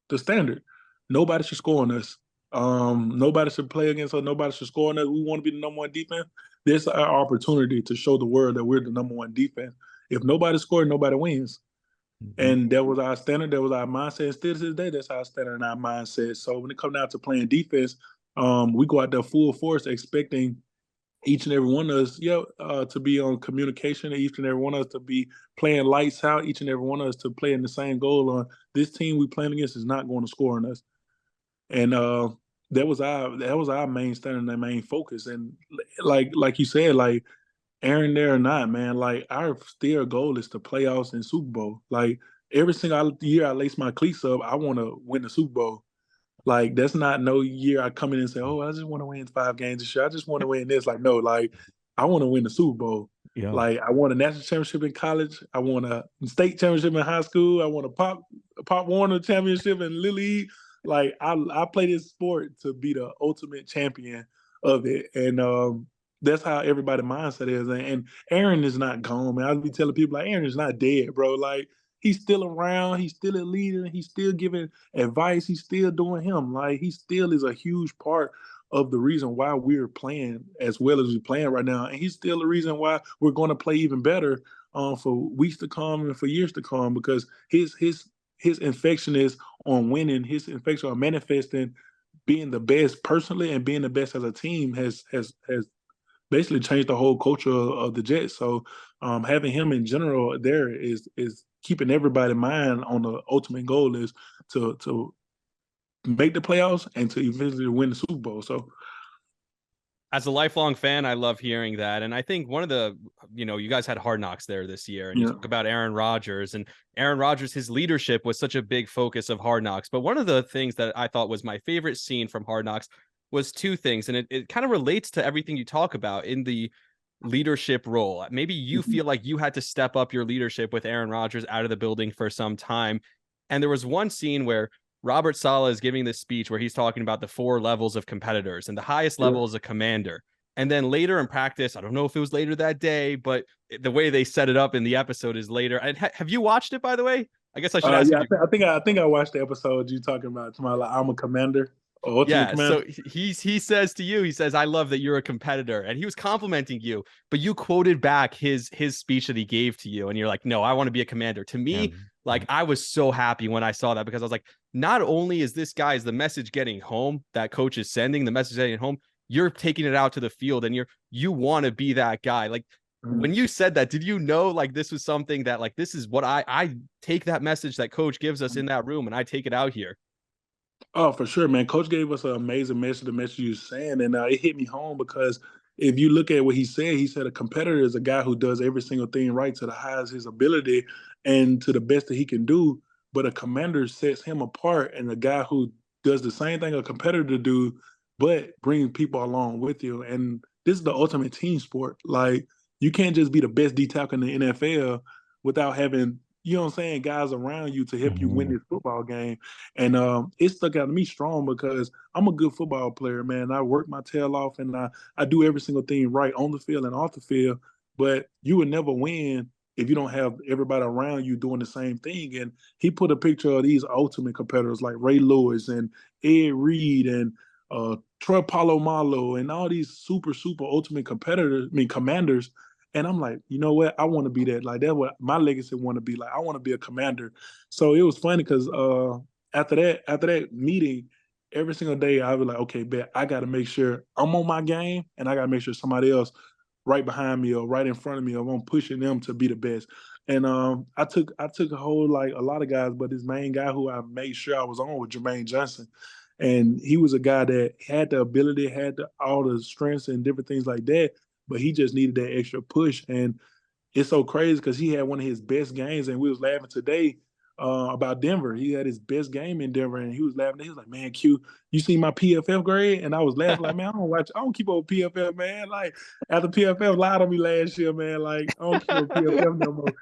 the standard. Nobody should score on us. Nobody should play against us. Nobody should score on us. We want to be the number one defense. There's our opportunity to show the world that we're the number one defense. If nobody scores, nobody wins. Mm-hmm. And that was our standard. That was our mindset. Still to this day, that's our standard and our mindset. So when it comes down to playing defense, we go out there full force expecting each and every one of us, to be on communication, each and every one of us to be playing lights out, each and every one of us to play in the same goal on this team we playing against is not going to score on us. And that was our main standard and main focus. And like you said, like Aaron there or not, man, like our still goal is the playoffs and Super Bowl. Like every single year I lace my cleats up, I want to win the Super Bowl. Like, that's not no year I come in and say, oh, I just want to win 5 games this year. I just want to win this. Like, no, like, I want to win the Super Bowl. Yeah. Like, I won a national championship in college. I won a state championship in high school. I won a Pop Warner championship in Little League. Like, I play this sport to be the ultimate champion of it. And that's how everybody's mindset is. And Aaron is not gone, man. I'll be telling people, like, Aaron is not dead, bro. Like, he's still around. He's still a leader. He's still giving advice. He's still doing him. Like, he still is a huge part of the reason why we're playing as well as we're playing right now. And he's still the reason why we're going to play even better for weeks to come and for years to come, because his infection is on winning. His infection on manifesting, being the best personally and being the best as a team has basically changed the whole culture of the Jets. So having him in general there is keeping everybody in mind on the ultimate goal is to make the playoffs and to eventually win the Super Bowl. So as a lifelong fan, I love hearing that. And I think one of the, you guys had Hard Knocks there this year, and you talk about Aaron Rodgers, and Aaron Rodgers, his leadership was such a big focus of Hard Knocks. But one of the things that I thought was my favorite scene from Hard Knocks was 2 things. And it kind of relates to everything you talk about in the leadership role. Maybe you feel like you had to step up your leadership with Aaron Rodgers out of the building for some time. And there was one scene where Robert Saleh is giving this speech where he's talking about the 4 levels of competitors, and the highest level is a commander. And then later in practice, I don't know if it was later that day, but the way they set it up in the episode is later. And have you watched it, by the way? I guess I should ask you. I think I watched the episode you talking about. Like, I'm a commander. So he says to you, he says, I love that you're a competitor. And he was complimenting you, but you quoted back his speech that he gave to you. And you're like, no, I want to be a commander. To me, like, I was so happy when I saw that, because I was like, not only is the message getting home that coach is sending, the message getting home, you're taking it out to the field, and you want to be that guy. Like, when you said that, did you know, like, this was something that, like, this is what I take that message that coach gives us in that room, and I take it out here? Oh, for sure, man. Coach gave us an amazing message, the message you were saying, and it hit me home because if you look at what he said a competitor is a guy who does every single thing right to the highest of his ability and to the best that he can do. But a commander sets him apart, and a guy who does the same thing a competitor do, but bring people along with you. And this is the ultimate team sport. Like, you can't just be the best D tackle in the NFL without having, you know what I'm saying, guys around you to help you win this football game. And it stuck out to me strong because I'm a good football player, man. I work my tail off, and I do every single thing right on the field and off the field. But you would never win if you don't have everybody around you doing the same thing. And he put a picture of these ultimate competitors like Ray Lewis and Ed Reed and Troy Polamalu and all these super ultimate commanders. And I'm like, you know what? I want to be that. Like, that's what my legacy want to be like. I want to be a commander. So it was funny because after that meeting, every single day I was like, okay, bet I got to make sure I'm on my game, and I got to make sure somebody else right behind me or right in front of me, or I'm pushing them to be the best. And I took a whole, like, a lot of guys, but this main guy who I made sure I was on was Jermaine Johnson. And he was a guy that had the ability, had all the strengths and different things like that, but he just needed that extra push. And it's so crazy because he had one of his best games, and we was laughing today about Denver. He had his best game in Denver, and he was laughing. He was like, "Man, Q, you see my PFF grade?" And I was laughing like, "Man, I don't keep up with PFF, man. Like, after PFF lied on me last year, man, like, I don't keep up with PFF no more."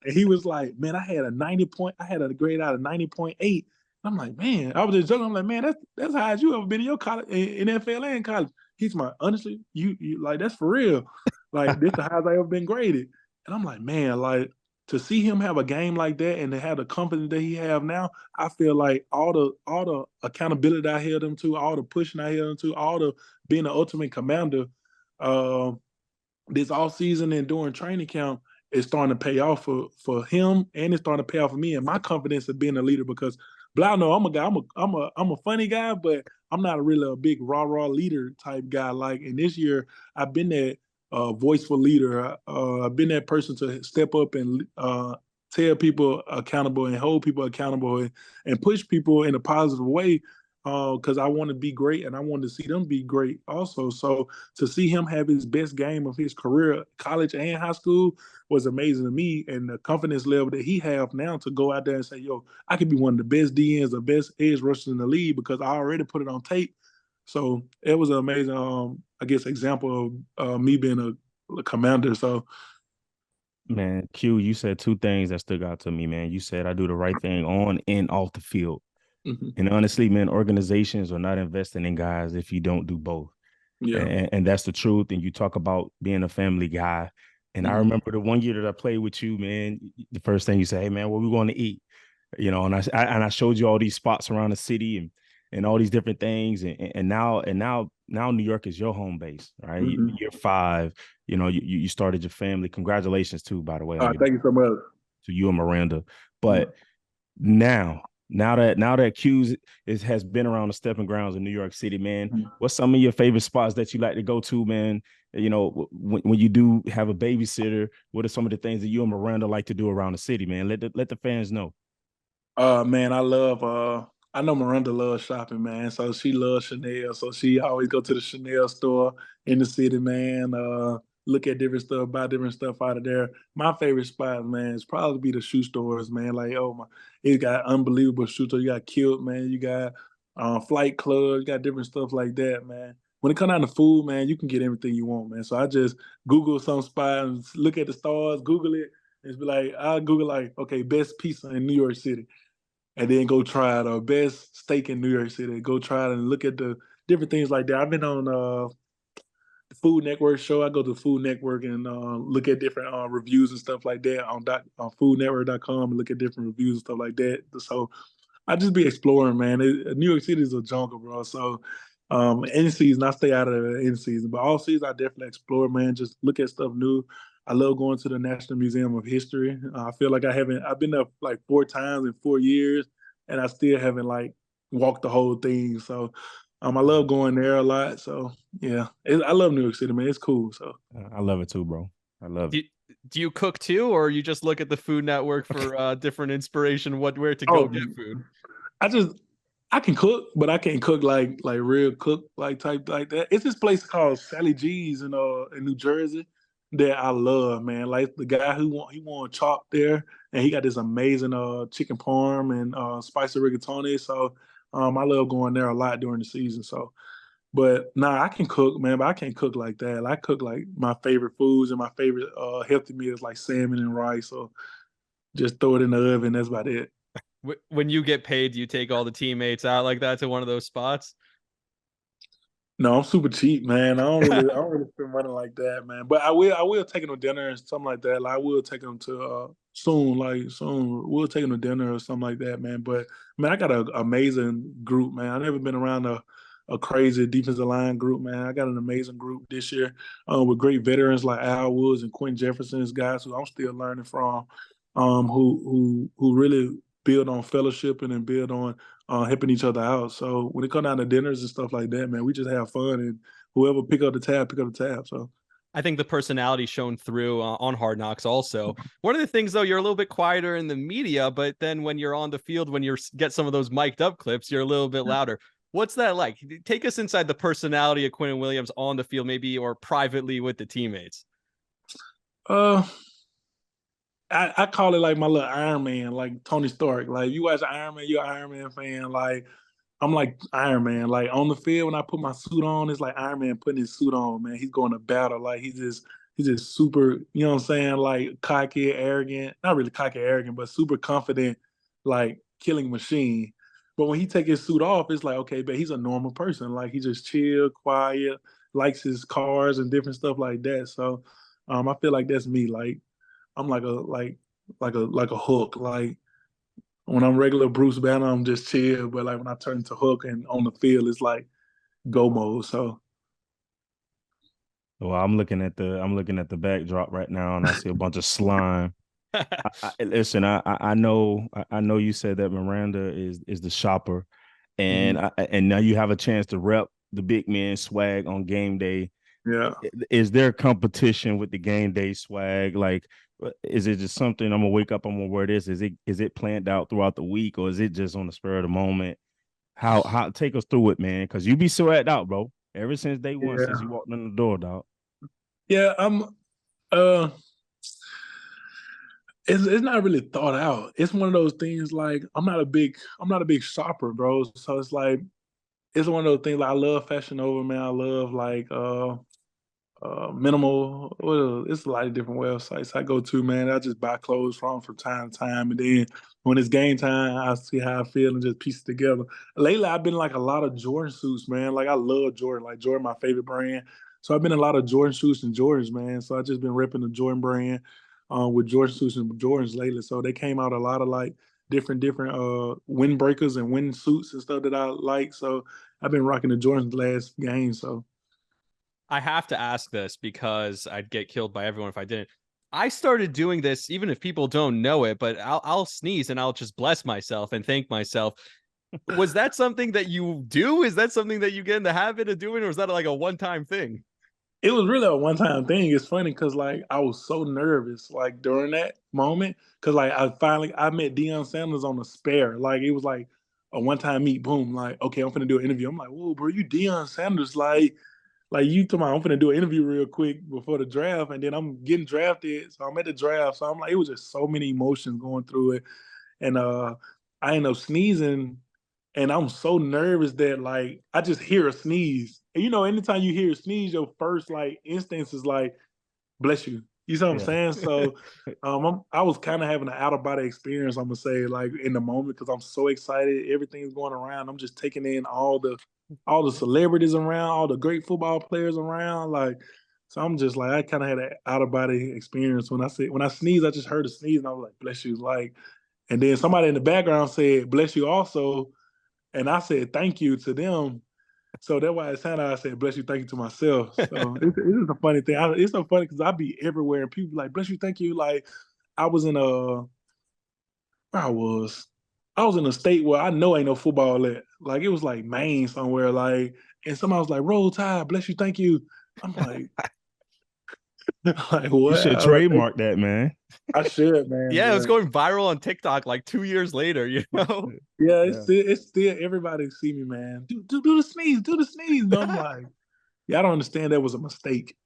And he was like, "Man, I had a grade out of 90.8." I'm like, "Man," I was just joking. I'm like, "Man, that's high as you ever been in your college, in NFL and college." He's like, "Honestly, you like, that's for real. Like, this the highest I ever been graded." And I'm like, "Man, like, to see him have a game like that and to have the confidence that he have now, I feel like all the accountability I held him to, all the pushing I held him to, all the being the ultimate commander, this off season and during training camp is starting to pay off for him, and it's starting to pay off for me and my confidence of being a leader. Because Bilal, no, I'm a guy, I'm a funny guy, but I'm not really a big rah leader type guy. Like, and this year I've been that voiceful leader. I've been that person to step up and tell people accountable and hold people accountable and push people in a positive way, because I want to be great and I want to see them be great also. So to see him have his best game of his career, college and high school, was amazing to me. And the confidence level that he have now to go out there and say, "Yo, I could be one of the best DNs, the best edge rushers in the league because I already put it on tape." So it was an amazing, I guess, example of me being a commander. So, Man, Q, you said two things that stuck out to me, man. You said I do the right thing on and off the field. mm-hmm. And honestly, man, organizations are not investing in guys if you don't do both. Yeah. And that's the truth. And you talk about being a family guy. And I remember the one year that I played with you, man, the first thing you say, "Hey, man, what we going to eat?" You know, and I showed you all these spots around the city and all these different things. And now New York is your home base, right? You're 5. You know, you started your family. Congratulations too, by the way. Thank you so much. To you and Miranda. But now that Q's has been around the stepping grounds in New York City, man, what's some of your favorite spots that you like to go to, man? You know, when you do have a babysitter, what are some of the things that you and Miranda like to do around the city, man? Let the fans know. Man, I know Miranda loves shopping, man. So she loves Chanel. So she always go to the Chanel store in the city, man. Look at different stuff, buy different stuff out of there. My favorite spot, man, is probably be the shoe stores, man. Like, oh my, it got unbelievable shoe stores. You got Kilt, man. You got Flight Club. You got different stuff like that, man. When it comes down to food, man, you can get everything you want, man. So I just Google some spot and look at the stars, Google it, and be like, I'll Google like, okay, best pizza in New York City. And then go try it, or best steak in New York City. Go try it and look at the different things like that. I've been on the Food Network show. I go to the Food Network and look at different reviews and stuff like that on foodnetwork.com and look at different reviews and stuff like that. So I just be exploring, man. New York City is a jungle, bro. So in season, I stay out of the in season. But all season, I definitely explore, man. Just look at stuff new. I love going to the National Museum of History. I feel like I've been there like 4 times in 4 years, and I still haven't like walked the whole thing. So I love going there a lot. So yeah, I love New York City, man. It's cool. So I love it too, bro. I love it. Do you cook too, or you just look at the Food Network for different inspiration, where to go get food? I can cook, but I can't cook like real cook like type like that. It's this place called Sally G's in New Jersey that I love, man. Like the guy he won Chop there, and he got this amazing chicken parm and spicy rigatoni. So I love going there a lot during the season. So, but nah, I can cook, man, but I can't cook like that. I cook like my favorite foods and my favorite healthy meals like salmon and rice. So just throw it in the oven. That's about it. When you get paid, do you take all the teammates out like that to one of those spots? No, I'm super cheap, man. I don't really spend money like that, man. But I will take them to dinner and something like that. Like I will take them to soon. We'll take them to dinner or something like that, man. But man, I got an amazing group, man. I've never been around a crazy defensive line group, man. I got an amazing group this year with great veterans like Al Woods and Quentin Jefferson's guys who I'm still learning from, who really build on fellowship and build on helping each other out. So when it comes down to dinners and stuff like that, man, we just have fun, and whoever pick up the tab. So I think the personality shown through on Hard Knocks also. One of the things, though, you're a little bit quieter in the media, but then when you're on the field, when you get some of those mic'd up clips, you're a little bit louder. What's that like? Take us inside the personality of Quinnen Williams on the field, maybe, or privately with the teammates. uh I call it like my little Iron Man, like Tony Stark. Like you watch Iron Man, you're an Iron Man fan. Like I'm like Iron Man. Like on the field when I put my suit on, it's like Iron Man putting his suit on, man. He's going to battle. Like he's just super, you know what I'm saying? Like cocky, arrogant. Not really cocky, arrogant, but super confident, like killing machine. But when he take his suit off, it's like, okay, but he's a normal person. Like he just chill, quiet, likes his cars and different stuff like that. So I feel like that's me. Like I'm like a Hook. Like when I'm regular Bruce Banner, I'm just chill. But like when I turn to Hook and on the field, it's like go mode. So Well, I'm looking at the backdrop right now, and I see a bunch of slime. Listen, I know you said that Miranda is the shopper, and and now you have a chance to rep the big man swag on game day. yeah. Is there competition with the game day swag? Like, is it just something I'm gonna wake up, I'm gonna wear this? Is it planned out throughout the week, or is it just on the spur of the moment? How take us through it, man? Because you be sweated out, bro. Ever since day one, since Yeah. you walked in the door, dog. Yeah, uh it's not really thought out. It's one of those things like I'm not a big shopper, bro. So it's like it's one of those things like I love Fashion Over, man. I love like minimal. Well, it's a lot of different websites I go to, man. I just buy clothes from time to time, and then when it's game time, I see how I feel and just piece it together. Lately, I've been like a lot of Jordan suits, man. Like I love Jordan, like Jordan, my favorite brand. So I've been in a lot of Jordan suits and Jordans, man. So I just been repping the Jordan brand with Jordan suits and Jordans lately. So they came out a lot of like different windbreakers and wind suits and stuff that I like. So I've been rocking the Jordans the last game. So I have to ask this because I'd get killed by everyone if I didn't. I started doing this, even if people don't know it, but I'll sneeze and I'll just bless myself and thank myself. Was that something that you do? Is that something that you get in the habit of doing, or is that like a one-time thing? it was really a one time thing. It's funny because like I was so nervous like during that moment because like I met Deion Sanders on the spare. Like it was like a one time meet. Boom. Like okay, I'm gonna do an interview. I'm like, whoa, bro, you Deion Sanders? Like you told me I'm gonna do an interview real quick before the draft, and then I'm getting drafted. So I'm at the draft. So I'm like, it was just so many emotions going through it, and I end up sneezing and I'm so nervous that like I just hear a sneeze. And you know, anytime you hear a sneeze, your first like instance is like, bless you. You see what I'm Yeah. saying? So I was kind of having an out of body experience, I'm gonna say, like in the moment, because I'm so excited. Everything's going around. I'm just taking in all the celebrities around, all the great football players around. Like, so I'm just like, I kind of had an out of body experience when I sneezed, I just heard a sneeze and I was like, bless you. Like, and then somebody in the background said, bless you also. And I said thank you to them. So that's why it sounded I said bless you, thank you to myself. So it's a funny thing. It's so funny because I be everywhere and people be like bless you, thank you. Like I was in where I was in a state where I know ain't no football at. Like it was like Maine somewhere. Like and somebody was like roll tide, bless you, thank you. I'm like Like You what? should trademark that, man. I should, man. Yeah, it was But going viral on TikTok like 2 years later, you know? yeah, Yeah. it's still everybody see me, man. Do the sneeze, do the sneeze. And I'm like, yeah, I don't understand that was a mistake.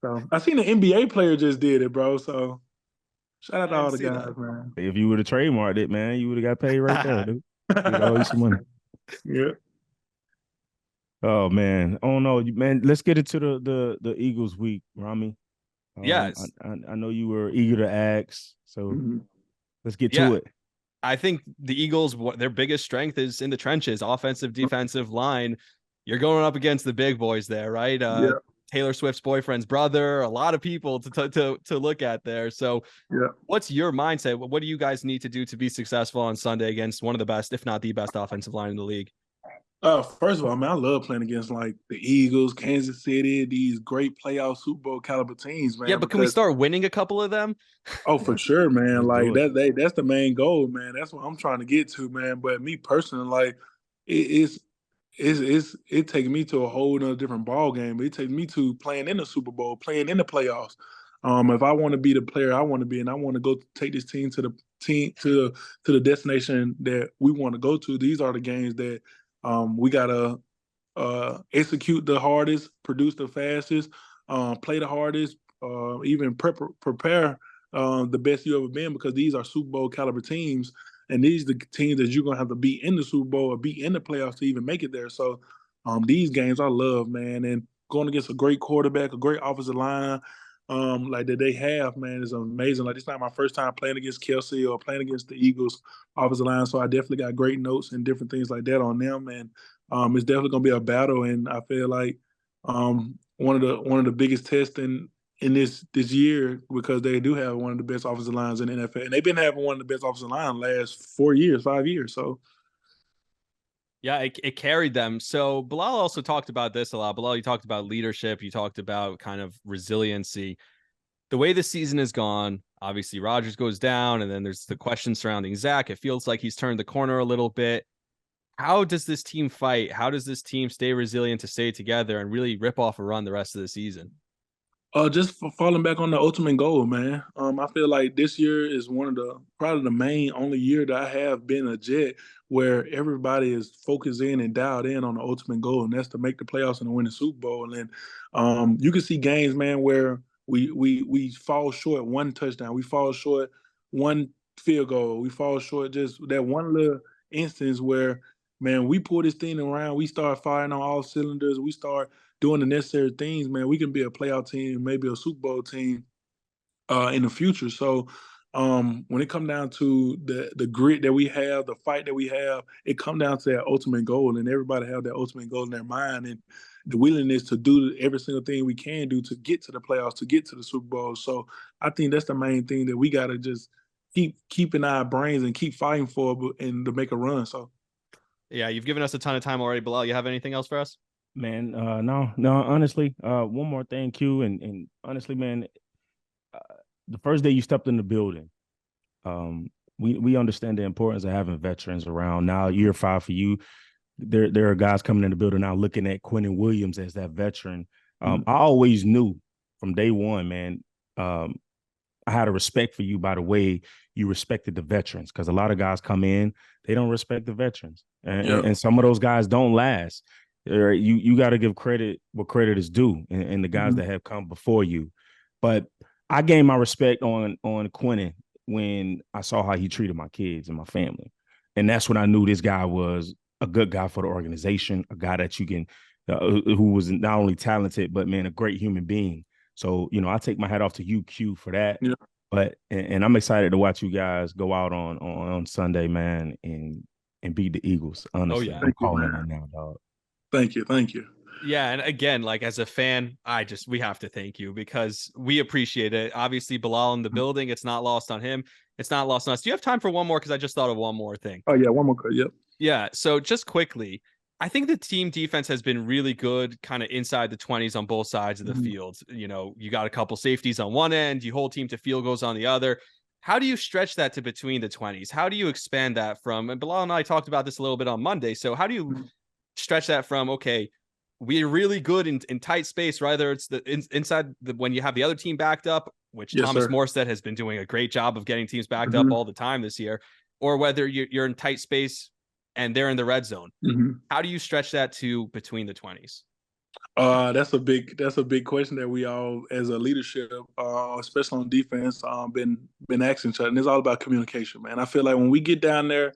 So I seen the NBA player just did it, bro. So shout out to I didn't all the see guys, that. man. If you would have trademarked it, man, you would have got paid right there, dude. You'd owe you some money. Yeah. Oh man, oh no, man. Let's get into the Eagles week, Rami. Yes. I know you were eager to ask, so Mhm. let's get Yeah. to it. I think the Eagles, their biggest strength is in the trenches, offensive, defensive line. You're going up against the big boys there, right? Yeah. Taylor Swift's boyfriend's brother, a lot of people to look at there. So Yeah. what's your mindset? What do you guys need to do to be successful on Sunday against one of the best, if not the best offensive line in the league? First of all, man, I love playing against like the Eagles, Kansas City, these great playoff Super Bowl caliber teams, man. Yeah, but can we because start winning a couple of them? Oh, for sure, man. Let's Like do it. that's the main goal, man. That's what I'm trying to get to, man. But me personally, like it takes me to a whole nother different ball game. It takes me to playing in the Super Bowl, playing in the playoffs. If I want to be the player I want to be, and I want to go take this team to the destination that we want to go to, these are the games that we gotta execute the hardest, produce the fastest, play the hardest, even prepare the best you ever been, because these are Super Bowl caliber teams, and these are the teams that you're gonna have to beat in the Super Bowl or beat in the playoffs to even make it there. So these games I love, man, and going against a great quarterback, a great offensive line. Like that they have, man, is amazing. Like it's not my first time playing against Kelsey or playing against the Eagles offensive line, so I definitely got great notes and different things like that on them. And it's definitely going to be a battle, and I feel like one of the biggest tests in this year, because they do have one of the best offensive lines in the NFL, and they've been having one of the best offensive lines the last 4 years, 5 years. So Yeah, it carried them. So Bilal also talked about this a lot. Bilal, you talked about leadership. You talked about kind of resiliency. The way the season has gone, obviously Rodgers goes down, and then there's the question surrounding Zach. It feels like he's turned the corner a little bit. How does this team fight? How does this team stay resilient to stay together and really rip off a run the rest of the season? just for falling back on the ultimate goal, man. I feel like this year is one of the probably the main only year that I have been a Jet where everybody is focused in and dialed in on the ultimate goal, and that's to make the playoffs and to win the Super Bowl. And you can see games, man, where we fall short one touchdown, we fall short one field goal, we fall short just that one little instance where, man, we pull this thing around, we start firing on all cylinders, we start doing the necessary things, man, we can be a playoff team, maybe a Super Bowl team in the future. So when it comes down to the grit that we have, the fight that we have, it comes down to that ultimate goal, and everybody have that ultimate goal in their mind, and the willingness to do every single thing we can do to get to the playoffs, to get to the Super Bowl. So I think that's the main thing that we got to just keep in our brains and keep fighting for, and to make a run. So Yeah, you've given us a ton of time already. Bilal, you have anything else for us? Man, no, honestly, one more thing, Q, and honestly, man, the first day you stepped in the building, we understand the importance of having veterans around. Now, year 5 for you, there are guys coming in the building now looking at Quinnen Williams as that veteran. I always knew from day one, man, I had a respect for you by the way you respected the veterans, because a lot of guys come in, they don't respect the veterans, and some of those guys don't last. You got to give credit where credit is due, and the guys that have come before you. But I gained my respect on Quinnen when I saw how he treated my kids and my family, and that's when I knew this guy was a good guy for the organization, a guy that you can, who was not only talented but, man, a great human being. So I take my hat off to you, Q, for that. Yeah. But and I'm excited to watch you guys go out on Sunday, man, and beat the Eagles. Honestly, yeah. I'm calling it now, dog. Thank you. Yeah, and again, like as a fan, we have to thank you because we appreciate it. Obviously, Bilal in the building, it's not lost on him. It's not lost on us. Do you have time for one more? Because I just thought of one more thing. Oh yeah, one more. Yep. Yeah, so just quickly, I think the team defense has been really good, kind of inside the 20s on both sides of the field. You got a couple safeties on one end, you hold team to field goals on the other. How do you stretch that to between the 20s? How do you expand that from, and Bilal and I talked about this a little bit on Monday. So how do you stretch that from, okay, we're really good in tight space, whether it's inside when you have the other team backed up, which Yes, Thomas sir. Morstead has been doing a great job of getting teams backed up Mhm. all the time this year, or whether you're in tight space and they're in the red zone. Mhm. How do you stretch that to between the 20s? That's a big question that we all, as a leadership, especially on defense, been asking each other. And it's all about communication, man. I feel like when we get down there,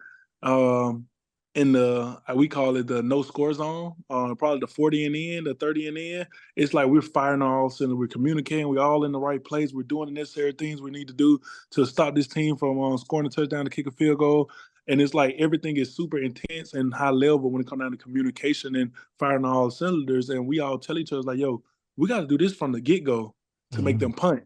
in the we call it the no score zone, probably the 40 and in, the 30 and in. It's like we're firing on all cylinders. We're communicating. We're all in the right place. We're doing the necessary things we need to do to stop this team from scoring a touchdown to kick a field goal. And it's like everything is super intense and high level when it comes down to communication and firing on all cylinders. And we all tell each other, like, yo, we got to do this from the get-go to make them punt.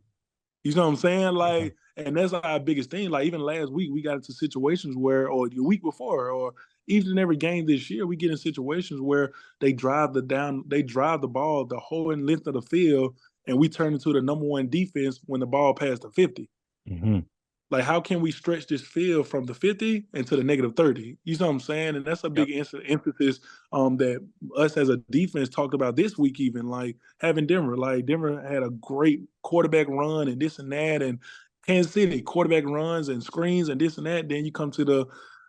You know what I'm saying? Like, and that's our biggest thing. Like, even last week, we got into situations where, or the week before, or even in every game this year, we get in situations where they drive the ball the whole length of the field, and we turn into the number one defense when the ball passed the 50. Mm-hmm. Like, how can we stretch this field from the 50 into the negative 30? You know what I'm saying? And that's a big emphasis that us as a defense talked about this week, even like having Denver. Like, Denver had a great quarterback run and this and that, and Kansas City quarterback runs and screens and this and that. Then you come to the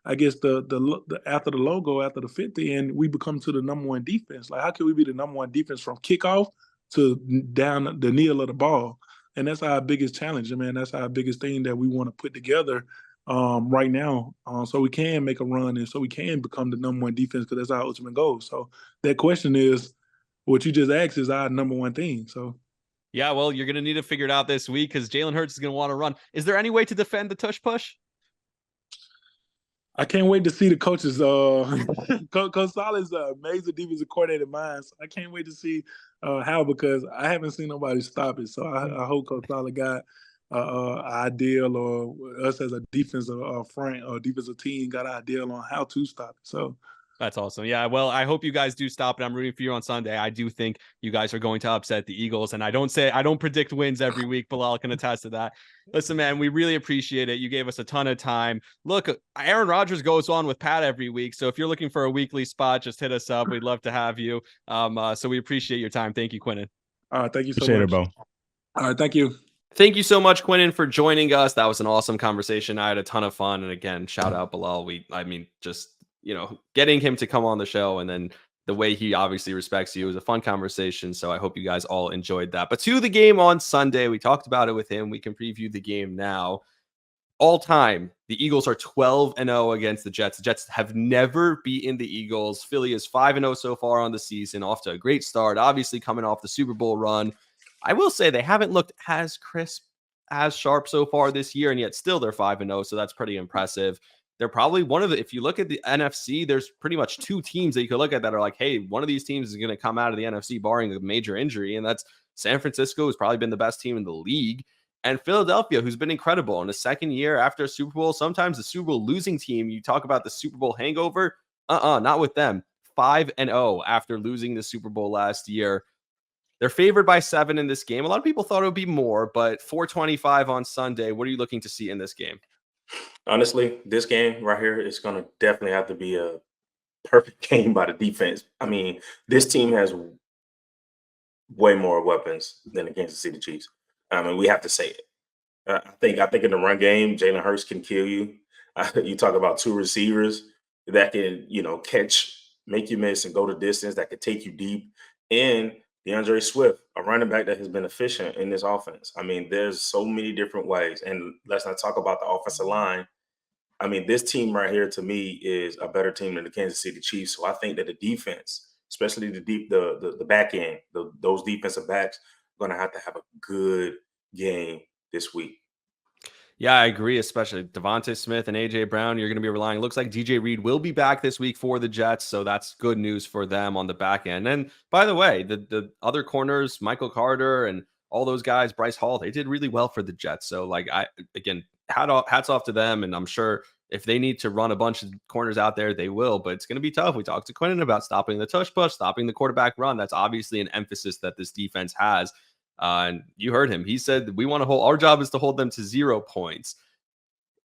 after the logo, after the 50, and we become to the number one defense. Like, how can we be the number one defense from kickoff to down the kneel of the ball? And that's our biggest challenge, man. That's our biggest thing that we want to put together right now, so we can make a run and so we can become the number one defense, because that's our ultimate goal. So that question is, what you just asked is our number one thing. So Yeah, well, you're going to need to figure it out this week because Jalen Hurts is going to want to run. Is there any way to defend the tush push? I can't wait to see the coaches. Coach Saleh's an amazing defensive coordinator of mine. So I can't wait to see how, because I haven't seen nobody stop it. So I hope Coach Saleh got ideal, or us as a defensive front or defensive team got an ideal on how to stop it. So That's awesome. Yeah, well, I hope you guys do stop it. I'm rooting for you on Sunday. I do think you guys are going to upset the Eagles, and I don't predict wins every week. Bilal can attest to that. Listen, man, we really appreciate it. You gave us a ton of time. Look, Aaron Rodgers goes on with Pat every week, so if you're looking for a weekly spot, just hit us up. We'd love to have you. So we appreciate your time. Thank you, Quinnen. Thank you so Appreciate much. it, bro. All right, thank you. Thank you so much, Quinnen, for joining us. That was an awesome conversation. I had a ton of fun, and again, shout out Bilal. Getting him to come on the show, and then the way he obviously respects you was a fun conversation. So I hope you guys all enjoyed that. But to the game on Sunday, we talked about it with him. We can preview the game now. All time, the Eagles are 12-0 against the Jets. The Jets have never beaten the Eagles. Philly is 5-0 so far on the season, off to a great start, obviously coming off the Super Bowl run. I will say they haven't looked as crisp, as sharp so far this year, and yet still they're 5-0, so that's pretty impressive. They're probably if you look at the NFC, there's pretty much two teams that you could look at that are like, hey, one of these teams is going to come out of the NFC barring a major injury, and that's San Francisco, who's probably been the best team in the league, and Philadelphia, who's been incredible in the second year after a Super Bowl. Sometimes the Super Bowl losing team, you talk about the Super Bowl hangover. Not with them. 5-0 after losing the Super Bowl last year. They're favored by 7 in this game. A lot of people thought it would be more, but 425 on Sunday. What are you looking to see in this game? Honestly, this game right here is going to definitely have to be a perfect game by the defense. I mean, this team has way more weapons than the Kansas City Chiefs. I mean, we have to say it. I think in the run game, Jalen Hurts can kill you. You talk about two receivers that can, catch, make you miss, and go the distance, that could take you deep. And DeAndre Swift, a running back that has been efficient in this offense. I mean, there's so many different ways. And let's not talk about the offensive line. I mean, this team right here, to me, is a better team than the Kansas City Chiefs. So I think that the defense, especially the back end, those defensive backs, are going to have a good game this week. Yeah, I agree, especially Devontae Smith and A.J. Brown. You're going to be relying. Looks like DJ Reed will be back this week for the Jets, so that's good news for them on the back end. And by the way, the other corners, Michael Carter and all those guys, Bryce Hall, they did really well for the Jets. So, hats off to them. And I'm sure if they need to run a bunch of corners out there, they will. But it's going to be tough. We talked to Quinnen about stopping the tush push, stopping the quarterback run. That's obviously an emphasis that this defense has. And you heard him. He said, our job is to hold them to 0 points.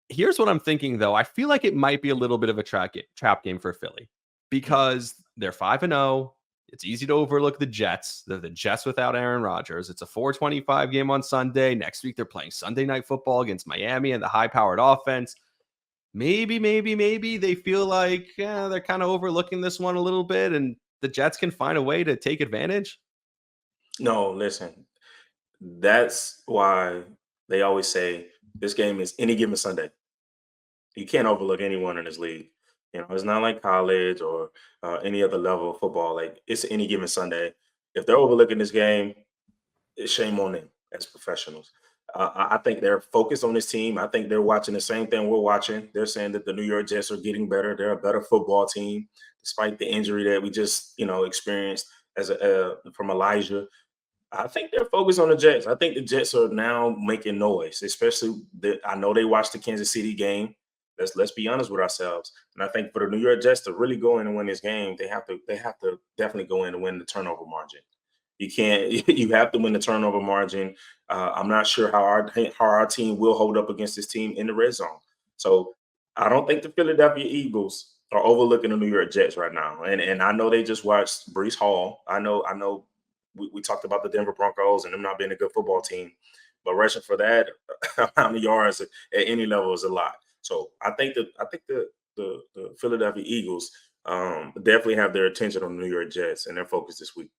Here's what I'm thinking, though. I feel like it might be a little bit of a trap game for Philly because they're 5-0. It's easy to overlook the Jets. They're the Jets without Aaron Rodgers. It's a 4:25 game on Sunday. Next week, they're playing Sunday Night Football against Miami and the high-powered offense. Maybe they feel like they're kind of overlooking this one a little bit, and the Jets can find a way to take advantage. No, listen, that's why they always say this game is any given Sunday. You can't overlook anyone in this league. It's not like college or any other level of football. Like, it's any given Sunday. If they're overlooking this game, it's shame on them as professionals. I think they're focused on this team. I think they're watching the same thing we're watching. They're saying that the New York Jets are getting better. They're a better football team, despite the injury that we just, experienced from Elijah. I think they're focused on the Jets. I think the Jets are now making noise, especially I know they watched the Kansas City game. Let's be honest with ourselves. And I think for the New York Jets to really go in and win this game, they have to definitely go in and win the turnover margin. You can't. You have to win the turnover margin. I'm not sure how our team will hold up against this team in the red zone. So I don't think the Philadelphia Eagles are overlooking the New York Jets right now. And I know they just watched Breece Hall. I know. We talked about the Denver Broncos and them not being a good football team, but rushing for that amount of yards at any level is a lot. So I think the Philadelphia Eagles definitely have their attention on the New York Jets and their focus this week.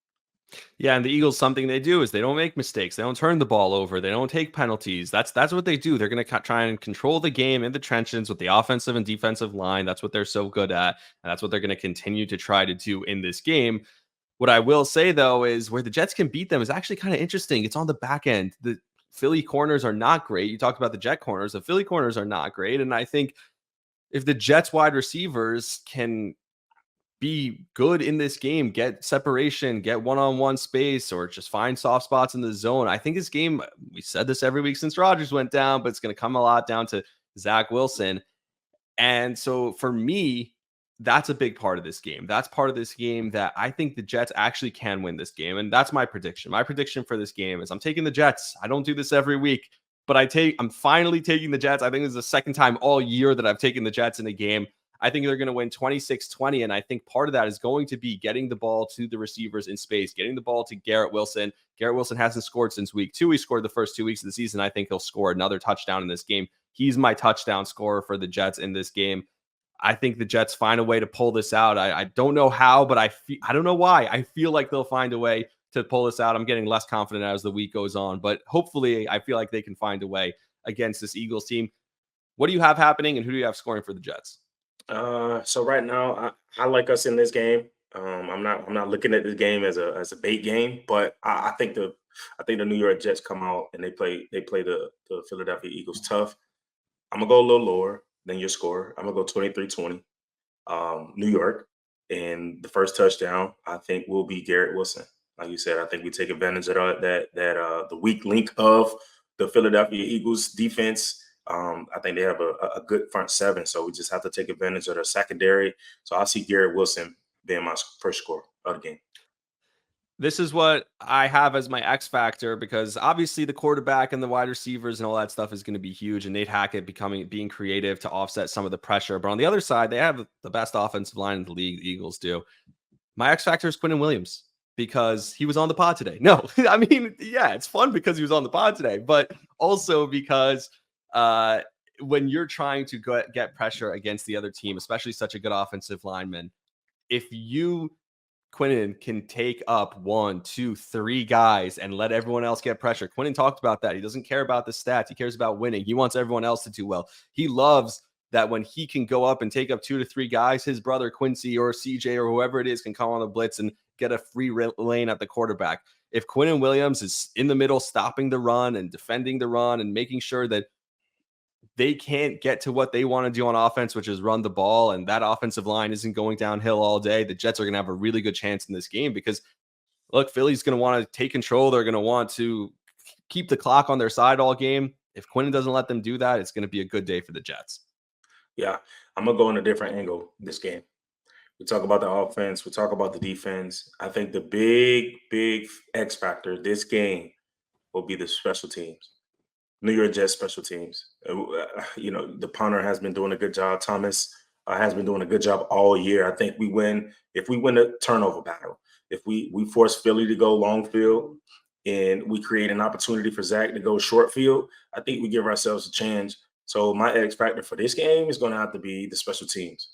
Yeah, and the Eagles, something they do is they don't make mistakes. They don't turn the ball over. They don't take penalties. That's what they do. They're going to try and control the game in the trenches with the offensive and defensive line. That's what they're so good at, and that's what they're going to continue to try to do in this game. What I will say, though, is where the Jets can beat them is actually kind of interesting. It's on the back end. The Philly corners are not great. You talked about the Jet corners. The Philly corners are not great. And I think if the Jets wide receivers can be good in this game, get separation, get one-on-one space, or just find soft spots in the zone, I think this game, we said this every week since Rodgers went down, but it's going to come a lot down to Zach Wilson. And so for me, that's a big part of this game. That's part of this game that I think the Jets actually can win this game. And that's my prediction. My prediction for this game is I'm taking the Jets. I don't do this every week, but I'm finally taking the Jets. I think this is the second time all year that I've taken the Jets in a game. I think they're going to win 26-20. And I think part of that is going to be getting the ball to the receivers in space, getting the ball to Garrett Wilson. Garrett Wilson hasn't scored since week 2. He scored the first 2 weeks of the season. I think he'll score another touchdown in this game. He's my touchdown scorer for the Jets in this game. I think the Jets find a way to pull this out. I don't know how, but I don't know why. I feel like they'll find a way to pull this out. I'm getting less confident as the week goes on, but hopefully I feel like they can find a way against this Eagles team. What do you have happening, and who do you have scoring for the Jets? So right now, I like us in this game. I'm not looking at this game as a bait game, but I think the New York Jets come out and they play the Philadelphia Eagles tough. I'm gonna go a little lower than your score. I'm gonna go 23-20, New York, and the first touchdown I think will be Garrett Wilson. Like you said, I think we take advantage of that the weak link of the Philadelphia Eagles defense. I think they have a good front seven, so we just have to take advantage of their secondary. So I see Garrett Wilson being my first score of the game. This is what I have as my X factor, because obviously the quarterback and the wide receivers and all that stuff is going to be huge, and Nate Hackett being creative to offset some of the pressure. But on the other side, they have the best offensive line in the league. The Eagles do. My X factor is Quinnen Williams, because he was on the pod today. No, I mean, yeah, it's fun because he was on the pod today, but also because when you're trying to get pressure against the other team, especially such a good offensive lineman, if Quinnen can take up 1, 2, 3 guys and let everyone else get pressure. Quinnen talked about that. He doesn't care about the stats. He cares about winning. He wants everyone else to do well. He loves that when he can go up and take up 2 to 3 guys, his brother Quincy or CJ or whoever it is can come on the blitz and get a free lane at the quarterback. If Quinnen Williams is in the middle, stopping the run and defending the run and making sure that they can't get to what they want to do on offense, which is run the ball, and that offensive line isn't going downhill all day, the Jets are going to have a really good chance in this game, because look, Philly's going to want to take control. They're going to want to keep the clock on their side all game. If Quinnen doesn't let them do that, it's going to be a good day for the Jets. Yeah, I'm going to go in a different angle this game. We talk about the offense. We talk about the defense. I think the big X factor this game will be the special teams. New York Jets special teams. The punter has been doing a good job. Thomas has been doing a good job all year. I think if we win the turnover battle, if we force Philly to go long field and we create an opportunity for Zach to go short field, I think we give ourselves a chance. So my X factor for this game is going to have to be the special teams.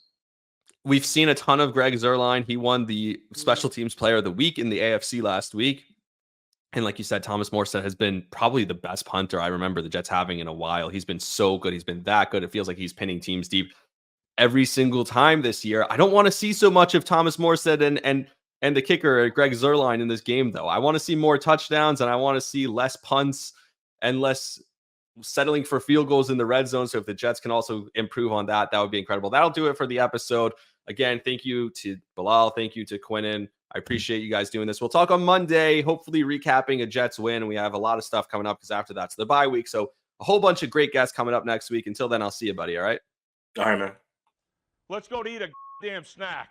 We've seen a ton of Greg Zuerlein. He won the Special Teams Player of the Week in the AFC last week. And like you said, Thomas Morstead has been probably the best punter I remember the Jets having in a while. He's been so good. He's been that good. It feels like he's pinning teams deep every single time this year. I don't want to see so much of Thomas Morstead and the kicker, Greg Zuerlein, in this game, though. I want to see more touchdowns, and I want to see less punts and less settling for field goals in the red zone. So if the Jets can also improve on that, that would be incredible. That'll do it for the episode. Again, thank you to Bilal. Thank you to Quinnen. I appreciate you guys doing this. We'll talk on Monday, hopefully recapping a Jets win. We have a lot of stuff coming up because after that's the bye week. So a whole bunch of great guests coming up next week. Until then, I'll see you, buddy. All right? All right, man. Let's go to eat a damn snack.